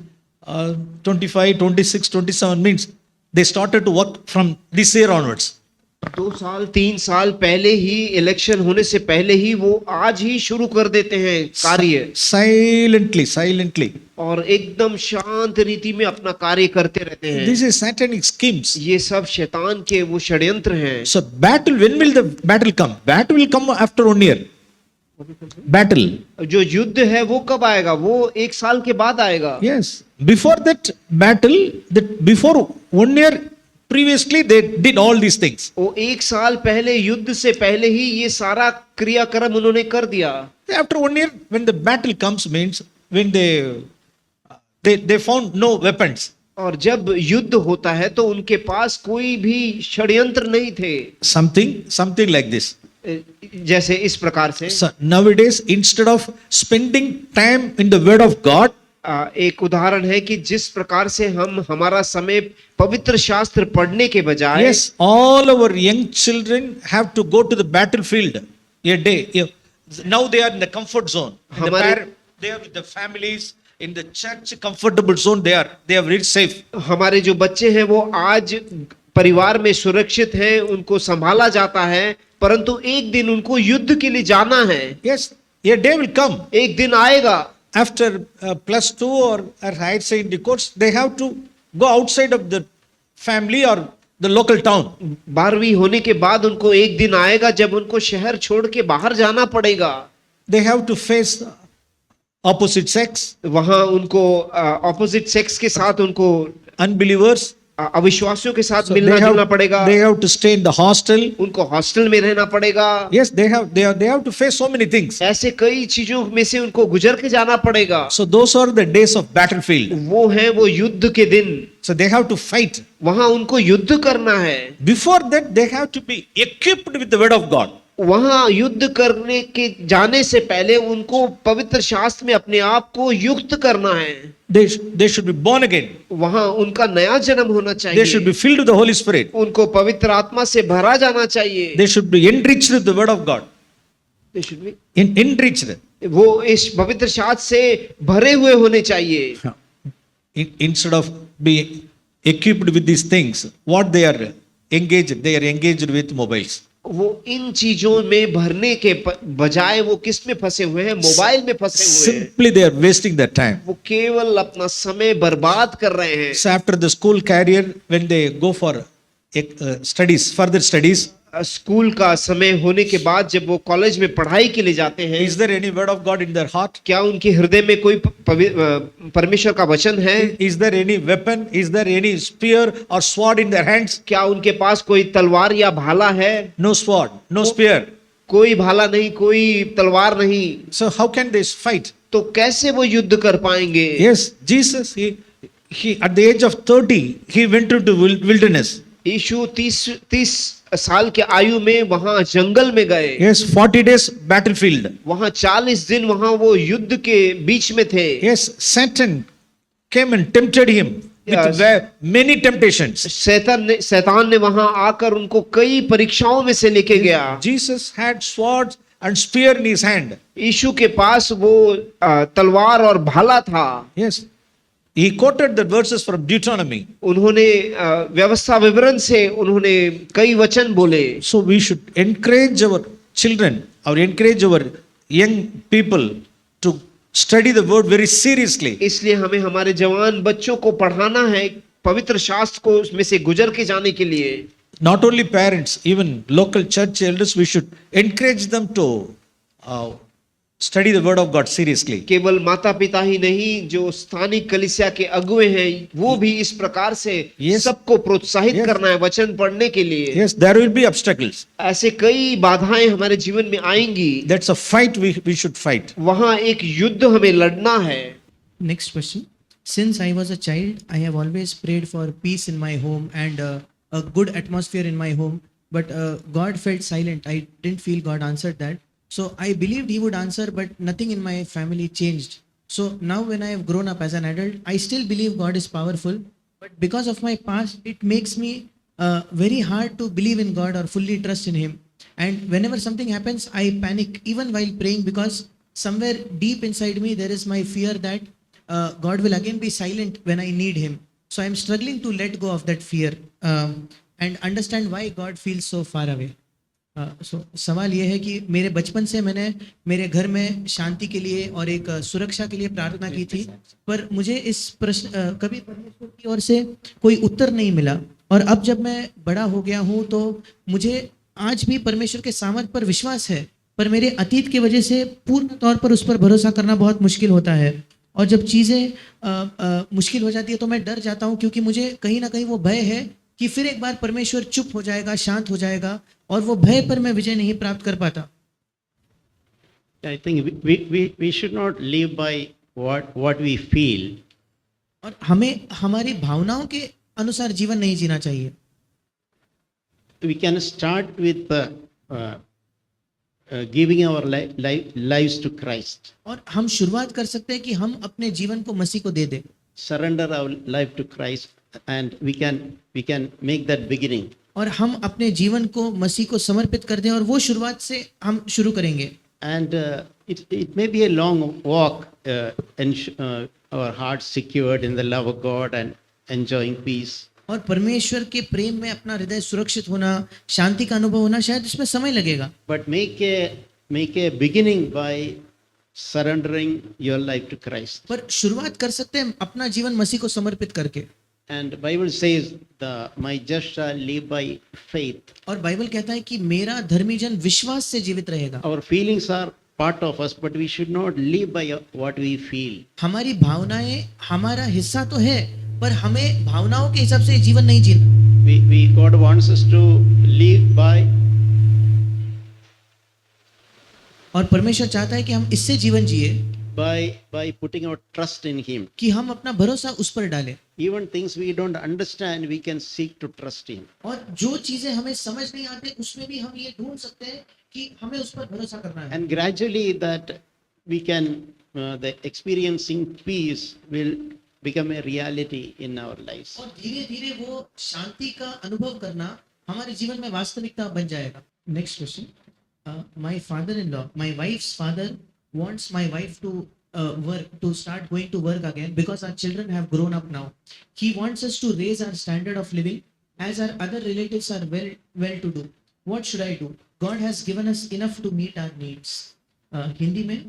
25, 26, 27 means they started to work from this year onwards. 2 साल 3 साल पहले ही इलेक्शन होने से पहले ही वो आज ही शुरू कर देते हैं कार्य. Silently. और एकदम शांत रीति में अपना कार्य करते रहते हैं. This is satanic schemes. ये सब शैतान के वो षड्यंत्र हैं. So battle, when will the battle come? Battle will come after 1 year. Battle. जो युद्ध है वो कब आएगा? वो 1 साल के बाद आएगा. Yes. Before that battle, before 1 year, previously they did all these things. वो 1 साल पहले युद्ध से पहले ही ये सारा क्रियाक्रम उन्होंने कर दिया. After 1 year, when the battle comes, means when they found no weapons. और जब युद्ध होता है तो उनके पास कोई भी षड्यंत्र नहीं थे. Something like this. जैसे इस प्रकार से. So nowadays, instead of spending time in the Word of God, एक उदाहरण है कि जिस प्रकार से हम हमारा समय पवित्र शास्त्र पढ़ने के बजाय, yes, all our young children have to go to the battlefield a day. Now they are in the comfort zone. They are with the families in the church comfortable zone. They are very safe. हमारे जो बच्चे हैं वो आज परिवार में सुरक्षित हैं, उनको संभाला जाता है, परंतु एक दिन उनको युद्ध के लिए जाना है. Yes, a day will come. एक दिन आएगा. After +2 or higher secondary course, they have to go outside of the family or the local town. 12वीं होने के बाद उनको एक दिन आएगा जब उनको शहर छोड़ के बाहर जाना पड़ेगा. They have to face opposite sex, वहां उनको ऑपोजिट सेक्स के साथ उनको unbelievers. अविश्वासियों के साथ So मिलना जुलना पड़ेगा. they have to stay in the hostel. उनको हॉस्टल में रहना पड़ेगा. Yes, they have to face so many things. ऐसे कई चीजों में से उनको गुजर के जाना पड़ेगा. So those are the days of battlefield. वो है वो युद्ध के दिन. So they have to fight. वहां उनको युद्ध करना है. Before that, they have to be equipped with the Word of God. वहां युद्ध करने के जाने से पहले उनको पवित्र शास्त्र में अपने आप को युक्त करना है. They should be born again. वहां उनका नया जन्म होना They चाहिए. should be filled with the Holy Spirit. उनको पवित्र आत्मा से भरा जाना चाहिए. They should be enriched with the Word of God. They should be- Enriched. वो इस पवित्र शास्त्र से भरे हुए होने चाहिए. Instead of being equipped with these things, what they are engaged with mobiles. वो इन चीजों में भरने के बजाय वो किस में फंसे हुए हैं? मोबाइल में फंसे हुए हैं. Simply they are wasting their time. वो केवल अपना समय बर्बाद कर रहे हैं. So after the school career, when they go for studies, further studies, school का समय होने के बाद जब वो कॉलेज में पढ़ाई के लिए जाते हैं, is there any word of God in their heart? क्या उनके हृदय में कोई परमेश्वर का वचन है? Is there any weapon? Is there any spear or sword in their hands? क्या उनके पास कोई तलवार या भाला है? No sword, no spear. कोई भाला नहीं, कोई तलवार नहीं। So how can they fight? तो कैसे वो युद्ध कर पाएंगे? Yes, Jesus, he at the age of 30, he went into wilderness. यीशु 30 साल के आयु में वहां जंगल में गए। Yes, 40 days battlefield. वहां 40 दिन वहां वो युद्ध के बीच में थे। Yes, Satan came and tempted him with many temptations. शैतान ने वहां आकर उनको कई परीक्षाओं में से लेके गया। Jesus had swords and spear in his hand. यीशु के पास वो तलवार और भाला था। Yes, he quoted the verses from Deuteronomy. उन्होंने व्यवस्था विवरण से उन्होंने कई वचन बोले। So we should encourage our children or encourage our young people to study the word very seriously. इसलिए हमें हमारे जवान बच्चों को पढ़ाना है पवित्र शास्त्र को उसमें से गुजर के जाने के लिए। Not only parents, even local church elders, we should encourage them to study the word of God seriously. केवल माता पिता ही नहीं, जो स्थानीय कलीसिया के अगुए हैं वो भी इस प्रकार से Yes. सबको प्रोत्साहित Yes. करना है वचन पढ़ने के लिए। Yes, there will be obstacles. ऐसे कई बाधाएं हमारे जीवन में आएंगी। That's a fight we should fight. वहां एक युद्ध हमें लड़ना है। Next question. Since I was a child, I have always prayed for peace in my home and a good atmosphere in my home. But God felt silent. I didn't feel God answered that. So I believed He would answer, but nothing in my family changed. So now, when I have grown up as an adult, I still believe God is powerful. But because of my past, it makes me very hard to believe in God or fully trust in Him. And whenever something happens, I panic even while praying, because somewhere deep inside me there is my fear that God will again be silent when I need Him. So I'm struggling to let go of that fear and understand why God feels so far away. So सवाल ये है कि मेरे बचपन से मैंने मेरे घर में शांति के लिए और एक सुरक्षा के लिए प्रार्थना की थी, पर मुझे इस प्रश्न कभी परमेश्वर की ओर से कोई उत्तर नहीं मिला। और अब जब मैं बड़ा हो गया हूँ तो मुझे आज भी परमेश्वर के सामर्थ्य पर विश्वास है, पर मेरे अतीत की वजह से पूर्ण तौर पर उस पर भरोसा करना बहुत मुश्किल होता है। और जब चीज़ें मुश्किल हो जाती है तो मैं डर जाता हूँ, क्योंकि मुझे कहीं ना कहीं वो भय है कि फिर एक बार परमेश्वर चुप हो जाएगा, शांत हो जाएगा, और वो भय पर मैं विजय नहीं प्राप्त कर पाता। I think we should not live by what we feel. और हमें हमारी भावनाओं के अनुसार जीवन नहीं जीना चाहिए। We can start with giving our lives to Christ. और हम शुरुआत कर सकते हैं कि हम अपने जीवन को मसीह को दे दें। Surrender our life to Christ, and we can make that beginning. और हम अपने जीवन को मसीह को समर्पित कर दें, और वो शुरुआत से हम शुरू करेंगे। And it may be a long walk, our hearts secured in the love of God and enjoying peace. और परमेश्वर के प्रेम में अपना हृदय सुरक्षित होना, शांति का अनुभव होना, शायद इसमें समय लगेगा। But make a beginning by surrendering your life to Christ. पर शुरुआत कर सकते हैं अपना जीवन मसीह को समर्पित करके। And the Bible says, my just shall live by faith. और बाइबल कहता है कि मेरा धर्मी जन विश्वास से जीवित रहेगा। Our feelings are part of us, but we should not live by what we feel. हमारी भावनाएं हमारा हिस्सा तो है, पर हमें भावनाओं के हिसाब से जीवन नहीं जीना। God wants us to live by. और परमेश्वर चाहता है कि हम इससे जीवन जिए, By putting our trust in Him. कि हम अपना भरोसा उस पर डालें। Even things we don't understand, we can seek to trust Him. और जो चीजें हमें समझ नहीं आते उसमें भी हम ये ढूंढ सकते हैं कि हमें उस पर भरोसा करना है। And gradually that we can, the experiencing peace will become a reality in our lives. और धीरे धीरे वो शांति का अनुभव करना हमारे जीवन में वास्तविकता बन जाएगा। Next question. My father in law, my wives father wants my wife to start going to work again because our children have grown up now. He wants us to raise our standard of living as our other relatives are well to do. What should I do? God has given us enough to meet our needs. Hindi में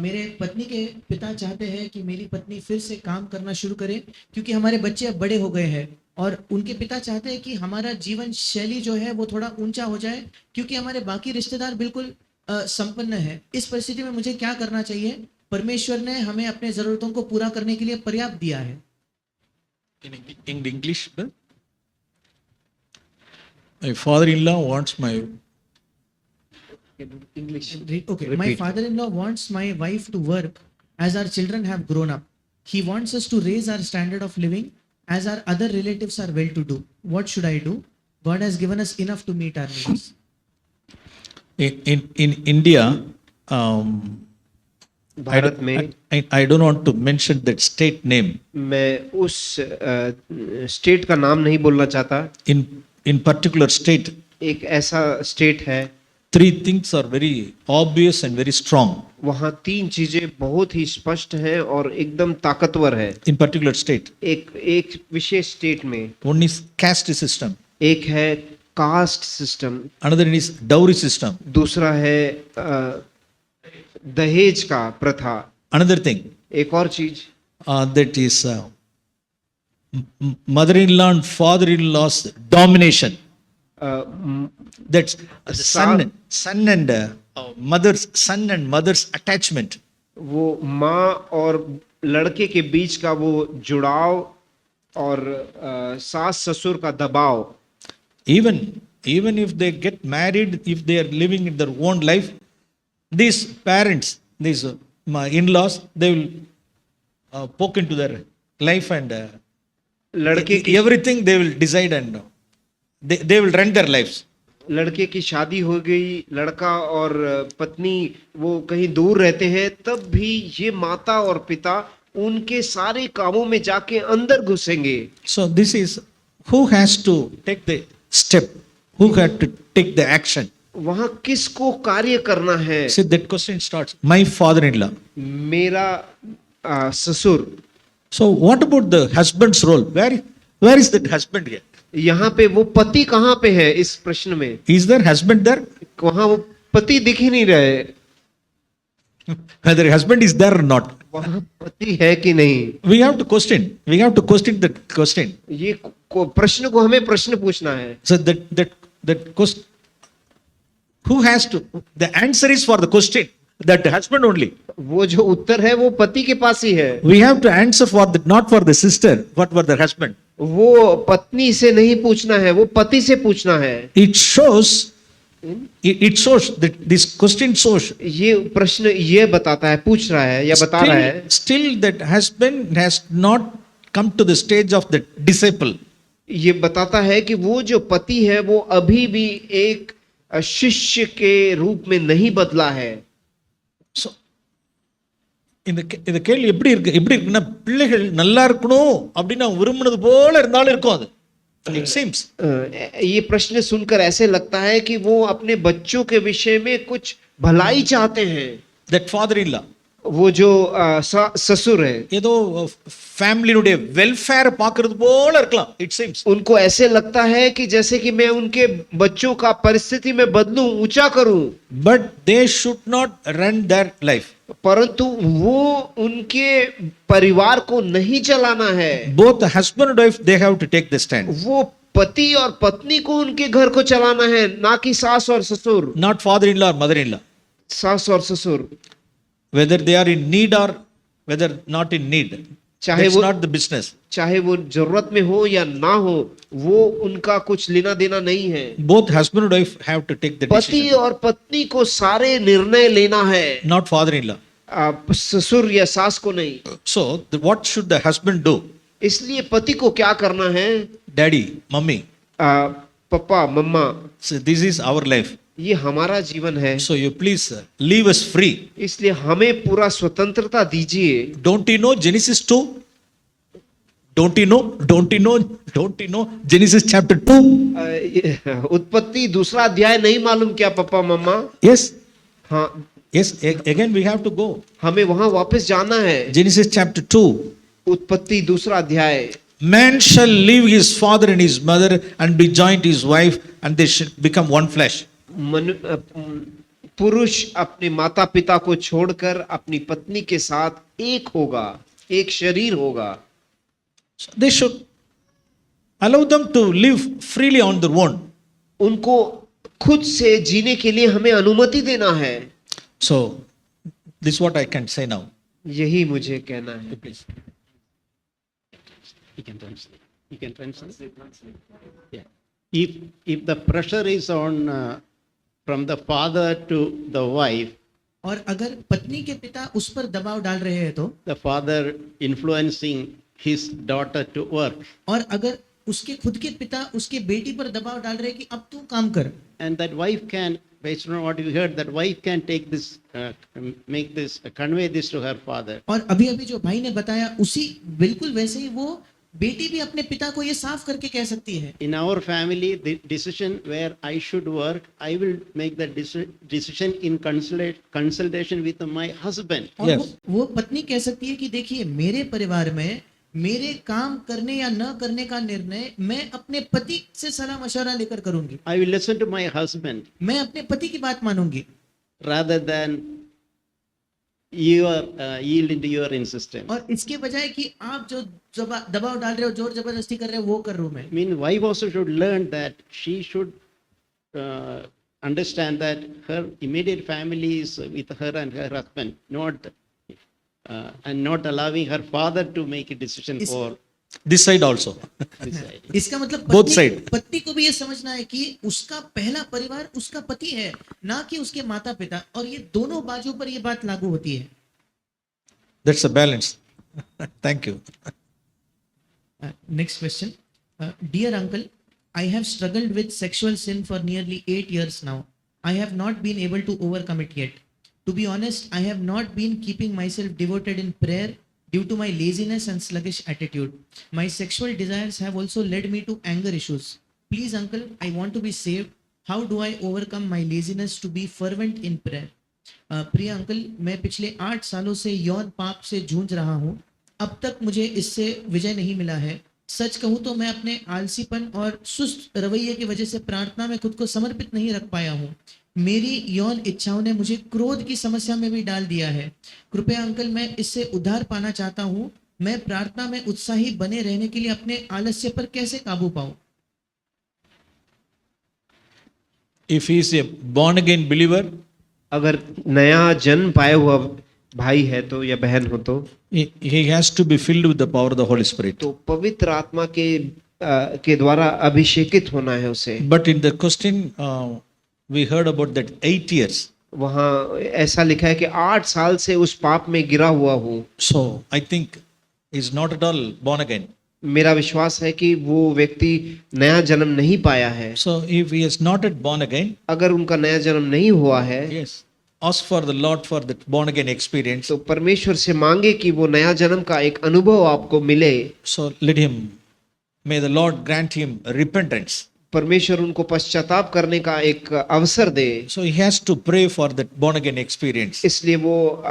मेरे पत्नी के पिता चाहते हैं कि मेरी पत्नी फिर से काम करना शुरू करे, क्योंकि हमारे बच्चे अब बड़े हो गए हैं और उनके पिता चाहते हैं कि हमारा जीवन शैली जो है वो थोड़ा ऊंचा हो जाए क्योंकि हमारे बाकी रिश्तेदार बिल्कुल संपन्न है। इस परिस्थिति में मुझे क्या करना चाहिए? परमेश्वर ने हमें अपने जरूरतों को पूरा करने के लिए पर्याप्त दिया है। In English, my father-in-law wants my Okay, my father-in-law wants my wife to work as our children have grown up. He wants us to raise our standard of living as our other relatives are well to do. What should I do? God has given us enough to meet our needs. in India. Bharat में I don't want to mention that state name. मैं उस state का नाम नहीं बोलना चाहता। In particular state, एक ऐसा स्टेट है, three things are very obvious and very strong. वहाँ तीन चीजें बहुत ही स्पष्ट हैं और एकदम ताकतवर है। In particular state, एक विशेष स्टेट में one is caste system, एक है caste system, another is dowry system, दूसरा है दहेज का प्रथा, another thing एक और चीज that is mother-in-law and father-in-law's domination. That's son and mother's attachment. वो माँ और लड़के के बीच का वो जुड़ाव और सास ससुर का दबाव। Even if they get married, if they are living in their own life, these parents, these my in-laws, they will poke into their life and लड़के की everything they will decide and they will run their lives. लड़के की शादी हो गई, लड़का और पत्नी वो कहीं दूर रहते हैं, तब भी ये माता और पिता उनके सारे कामों में जाके अंदर घुसेंगे। So this is who has to take the step, who has to take the action. वहां किसको कार्य करना है? See, that question starts, my father-in-law. मेरा ससुर। So what about the husband's role? Where is that husband here? यहाँ पे वो पति कहाँ पे है इस प्रश्न में? Is there husband there? वहां वो पति दिख ही नहीं रहे। Whether husband is there or not. वहां पति है कि नहीं? We have to question that question. ये प्रश्न को हमें प्रश्न पूछना है। So that question, who has to, the answer is for the question, that husband only. वो जो उत्तर है वो पति के पास ही है। We have to answer for the, not for the sister, but for the husband. वो पत्नी से नहीं पूछना है, वो पति से पूछना है। It shows that this question shows. ये प्रश्न ये बताता है, पूछ रहा है या बता रहा है। Still that husband has not come to the stage of the disciple. ये बताता है कि वो जो पति है वो अभी भी एक शिष्य के रूप में नहीं बदला है। So இந்த கேள்வி எப்படி இருக்குன்னா, பிள்ளைகள் நல்லா இருக்கணும் அப்படின்னு நான் விரும்பினது போல இருந்தாலும் இருக்கும் அது. It seems. ये प्रश्न सुनकर ऐसे लगता है कि वो अपने बच्चों के विषय में कुछ भलाई चाहते हैं। That father-in-law, वो जो ससुर है, ஏதோ ஃபேமிலியுடைய வெல்ஃபேர் பார்க்கிறது போல இருக்கலாம். It seems. उनको ऐसे लगता है कि जैसे कि मैं उनके बच्चों का परिस्थिति में बदलूं, ऊंचा करूं। But they should not run their life. परंतु वो उनके परिवार को नहीं चलाना है। Both the husband and wife, they have to take the stand. वो पति और पत्नी को उनके घर को चलाना है, ना कि सास और ससुर। Not father-in-law or mother-in-law. सास और ससुर Whether they are in need or whether not in need. चाहे That's वो not the business. चाहे वो जरूरत में हो या ना हो, वो उनका कुछ लेना देना नहीं है। Both husband and wife have to take the पति decision. और पत्नी को सारे निर्णय लेना है, Not father-in-law. ससुर या सास को नहीं। So what should the husband do? इसलिए पति को क्या करना है? Daddy, mummy, पापा मम्मा, so this is our life. ये हमारा जीवन है, So you please leave us free. इसलिए हमें पूरा स्वतंत्रता दीजिए। Don't you know Genesis 2? Don't you know Genesis chapter 2? उत्पत्ति दूसरा अध्याय नहीं मालूम क्या पापा मम्मा? Yes. हाँ, Yes, again we have to go. हमें वहां वापस जाना है। Genesis chapter 2. उत्पत्ति दूसरा अध्याय। Man shall leave his father and his mother and be joined to his wife, and they shall become one flesh. पुरुष अपने माता पिता को छोड़कर अपनी पत्नी के साथ एक होगा, एक शरीर होगा। So they should Allow them to live freely on their own. उनको खुद से जीने के लिए हमें अनुमति देना है। So, this is what I can say now. यही मुझे कहना है। Please. You can translate. You can translate. Yeah. If the pressure is on from the father to the wife, और अगर पत्नी के पिता उस पर दबाव डाल रहे हैं तो, the father influencing his daughter to work, और अगर उसके खुद के पिता उसके बेटी पर दबाव डाल रहे हैं कि अब तू काम कर, and that wife can, based on what you heard, that wife can take this, make this, convey this to her father. और अभी अभी जो भाई ने बताया उसी बिल्कुल वैसे ही वो बेटी भी अपने पिता को ये साफ करके कह सकती है। In our family, the decision where I should work, I will make that decision in consultation with my husband. और Yes. वो पत्नी कह सकती है कि देखिए मेरे परिवार में मेरे काम करने या न करने का निर्णय मैं अपने पति से सलाह मशवरा लेकर करूंगी, I will listen to my husband मैं अपने पति की बात मानूंगी, rather than your yield into your insistence. और इसके बजाय कि आप जो दबाव डाल रहे हो, जोर जबरदस्ती कर रहे हो, वो कर रहा हूं मैं। I mean, wife also should learn that she should understand that her immediate family is with her and her husband, not and not allowing her father to make a decision Is- for This side also. this side. इसका मतलब Both side. पत्नी को भी ये समझना है कि उसका पहला परिवार उसका पति है, ना कि उसके माता पिता, और ये दोनों बाजू पर ये बात लागू होती है। That's a balance. Thank you. Next question. Dear uncle, I have struggled with sexual sin for nearly 8 years now. I have not been able to overcome it yet. To be honest, I have not been keeping myself devoted in prayer due to my laziness and sluggish attitude. My sexual desires have also led me to anger issues. Please, uncle, I want to be saved. How do I overcome my laziness to be fervent in prayer? प्रिय uncle, मैं पिछले 8 सालों से यौन पाप से जूझ रहा हूँ। अब तक मुझे इससे विजय नहीं मिला है। सच कहूँ तो मैं अपने आलसीपन और सुस्त रवैये की वजह से प्रार्थना में खुद को समर्पित नहीं रख पाया हूँ। मेरी यौन इच्छाओं ने मुझे क्रोध की समस्या में भी डाल दिया है। कृपया अंकल, मैं इससे उद्धार पाना चाहता हूँ। मैं प्रार्थना में उत्साही बने रहने के लिए अपने आलस्य पर कैसे काबू पाऊं? If he is a born again believer, अगर नया जन्म पाया हुआ भाई है तो या बहन हो तो he has to be filled with the power of the Holy Spirit. तो पवित्र आत्मा के द्वारा अभिषेकित होना है उसे। But in the question, we heard about that 8 years. वहाँ ऐसा लिखा है कि 8 साल से उस पाप में गिरा हुआ हूँ। So I think he's not at all born again. मेरा विश्वास है कि वो व्यक्ति नया जन्म नहीं पाया है। So if he is not yet born again, अगर उनका नया जन्म नहीं हुआ है yes, ask for the Lord for that born again experience. तो परमेश्वर से मांगे कि वो नया जन्म का एक अनुभव आपको मिले। So let him, may the Lord grant him repentance. परमेश्वर उनको पश्चाताप करने का एक अवसर दे। So he has to pray for that born again experience. इसलिए वो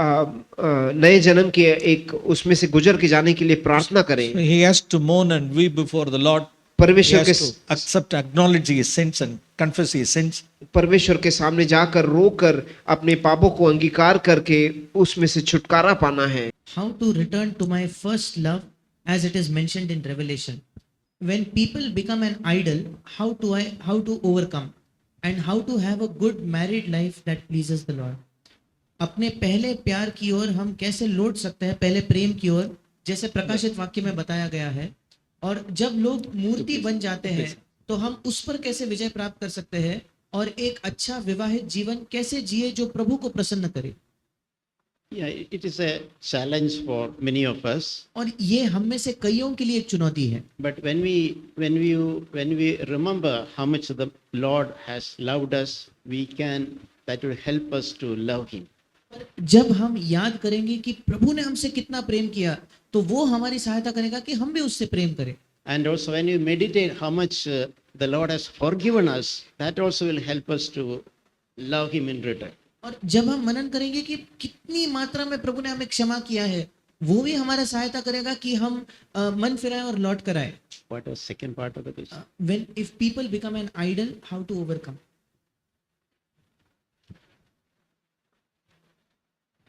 नए जन्म के एक उसमें से गुजर के जाने के लिए प्रार्थना करे। So he has to mourn and weep before the Lord. He परमेश्वर has के to accept, acknowledge his sins and confess his sins. परमेश्वर के सामने जाकर रोकर अपने पापों को अंगीकार करके उसमें से छुटकारा पाना है। How to return to my first love as it is mentioned in Revelation. When people become an idol, how to overcome and how to have a good married life that pleases the Lord. अपने पहले प्यार की ओर हम कैसे लौट सकते हैं, पहले प्रेम की ओर, जैसे प्रकाशित वाक्य में बताया गया है। और जब लोग मूर्ति बन जाते हैं तो हम उस पर कैसे विजय प्राप्त कर सकते हैं और एक अच्छा विवाहित जीवन कैसे जिए जो प्रभु को प्रसन्न करे। Yeah, it is a challenge for many of us. और ये हम में से कईयों के लिए एक चुनौती है। But when we remember how much the Lord has loved us, that will help us to love Him. जब हम याद करेंगे कि प्रभु ने हमसे कितना प्रेम किया, तो वो हमारी सहायता करेगा कि हम भी उससे प्रेम करें। And also when you meditate how much the Lord has forgiven us, that also will help us to love Him in return. और जब हम मनन करेंगे कि कितनी मात्रा में प्रभु ने हमें क्षमा किया है, वो भी हमारा सहायता करेगा कि हम मन फिराएं और लौट कर आए। What was second part of the question? When if people become an idol, how to overcome?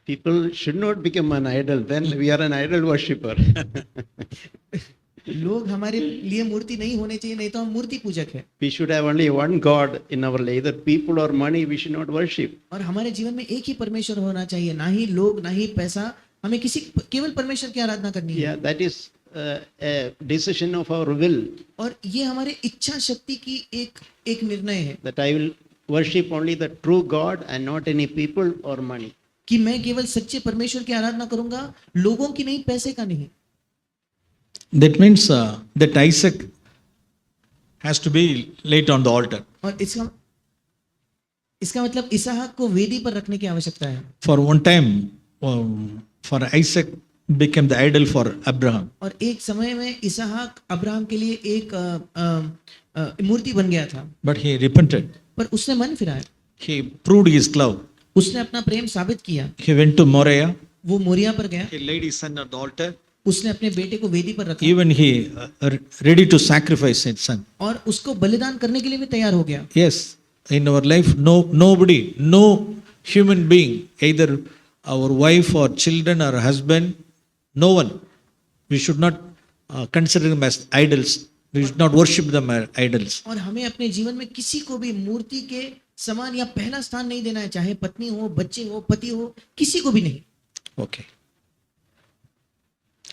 People should not become an idol, then we are an idol worshipper. लोग हमारे लिए मूर्ति नहीं होने चाहिए, नहीं तो हम मूर्ति पूजक है। We should have only one God in our life. Either people or money, we should not worship. और हमारे जीवन में एक ही परमेश्वर होना चाहिए, ना ही लोग ना ही पैसा, हमें किसी केवल परमेश्वर की आराधना करनी है। Yeah, that is a decision of our will, और ये हमारे इच्छा शक्ति की एक निर्णय है that I will worship only the true God and not any people or money. कि मैं केवल सच्चे परमेश्वर की आराधना करूंगा, लोगों की नहीं, पैसे का नहीं। That means that Isaac has to be laid on the altar. और इसका मतलब इसहाक को वेदी पर रखने की आवश्यकता है। For one time, for Isaac became the idol for Abraham. और एक समय में इसहाक अब्राहम के लिए एक मूर्ति बन गया था, But he repented. पर उसने मन फिराया, He proved his love. उसने अपना प्रेम साबित किया। He went to Moriah. वो मोरिया पर गया, He laid his son on the altar. उसने अपने बेटे को वेदी पर रखा Even he ready to sacrifice his son. और उसको बलिदान करने के लिए भी तैयार हो गया। Yes, in our life, nobody, no human being, either our wife or children or husband, no one. We should not consider them as idols. We should not worship them as idols. और हमें अपने जीवन में किसी को भी मूर्ति के समान या पहला स्थान नहीं देना है, चाहे पत्नी हो, बच्चे हो, पति हो, किसी को भी नहीं। Okay.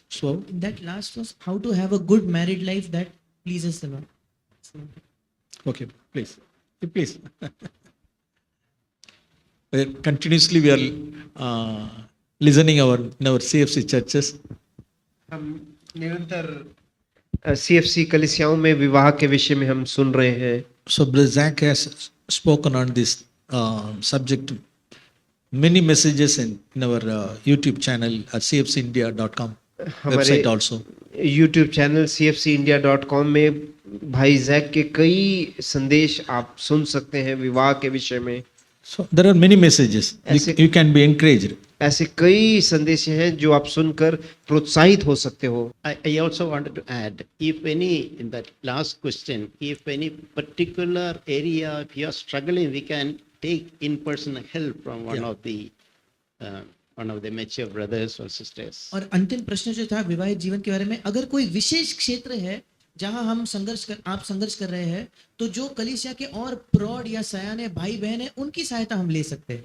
So, That last was how to have a good married life that pleases the Lord. okay, please. Please. Continuously we are listening in our CFC churches. हम निरंतर CFC कलीसियाओं में विवाह के विषय में हम सुन रहे हैं। So Brother Zach has spoken on this subject, many messages in our YouTube channel at cfcindia.com हमारे website also. YouTube channel cfcindia.com में भाई जैक के कई संदेश आप सुन सकते हैं विवाह के विषय में। So there are many messages. You can be encouraged. ऐसे कई संदेश हैं जो आप सुनकर प्रोत्साहित हो सकते हो। I also wanted to add, if any, in that last question, if any particular area, if you are struggling, we can take in-person help from one of the mature brothers or sisters. और अंतिम प्रश्न जो था विवाहित जीवन के बारे में, अगर कोई विशेष क्षेत्र है जहां आप संघर्ष कर रहे हैं, तो जो कलीसिया के और प्रौढ़ या सयाने भाई बहन हैं, उनकी सहायता हम ले सकते हैं।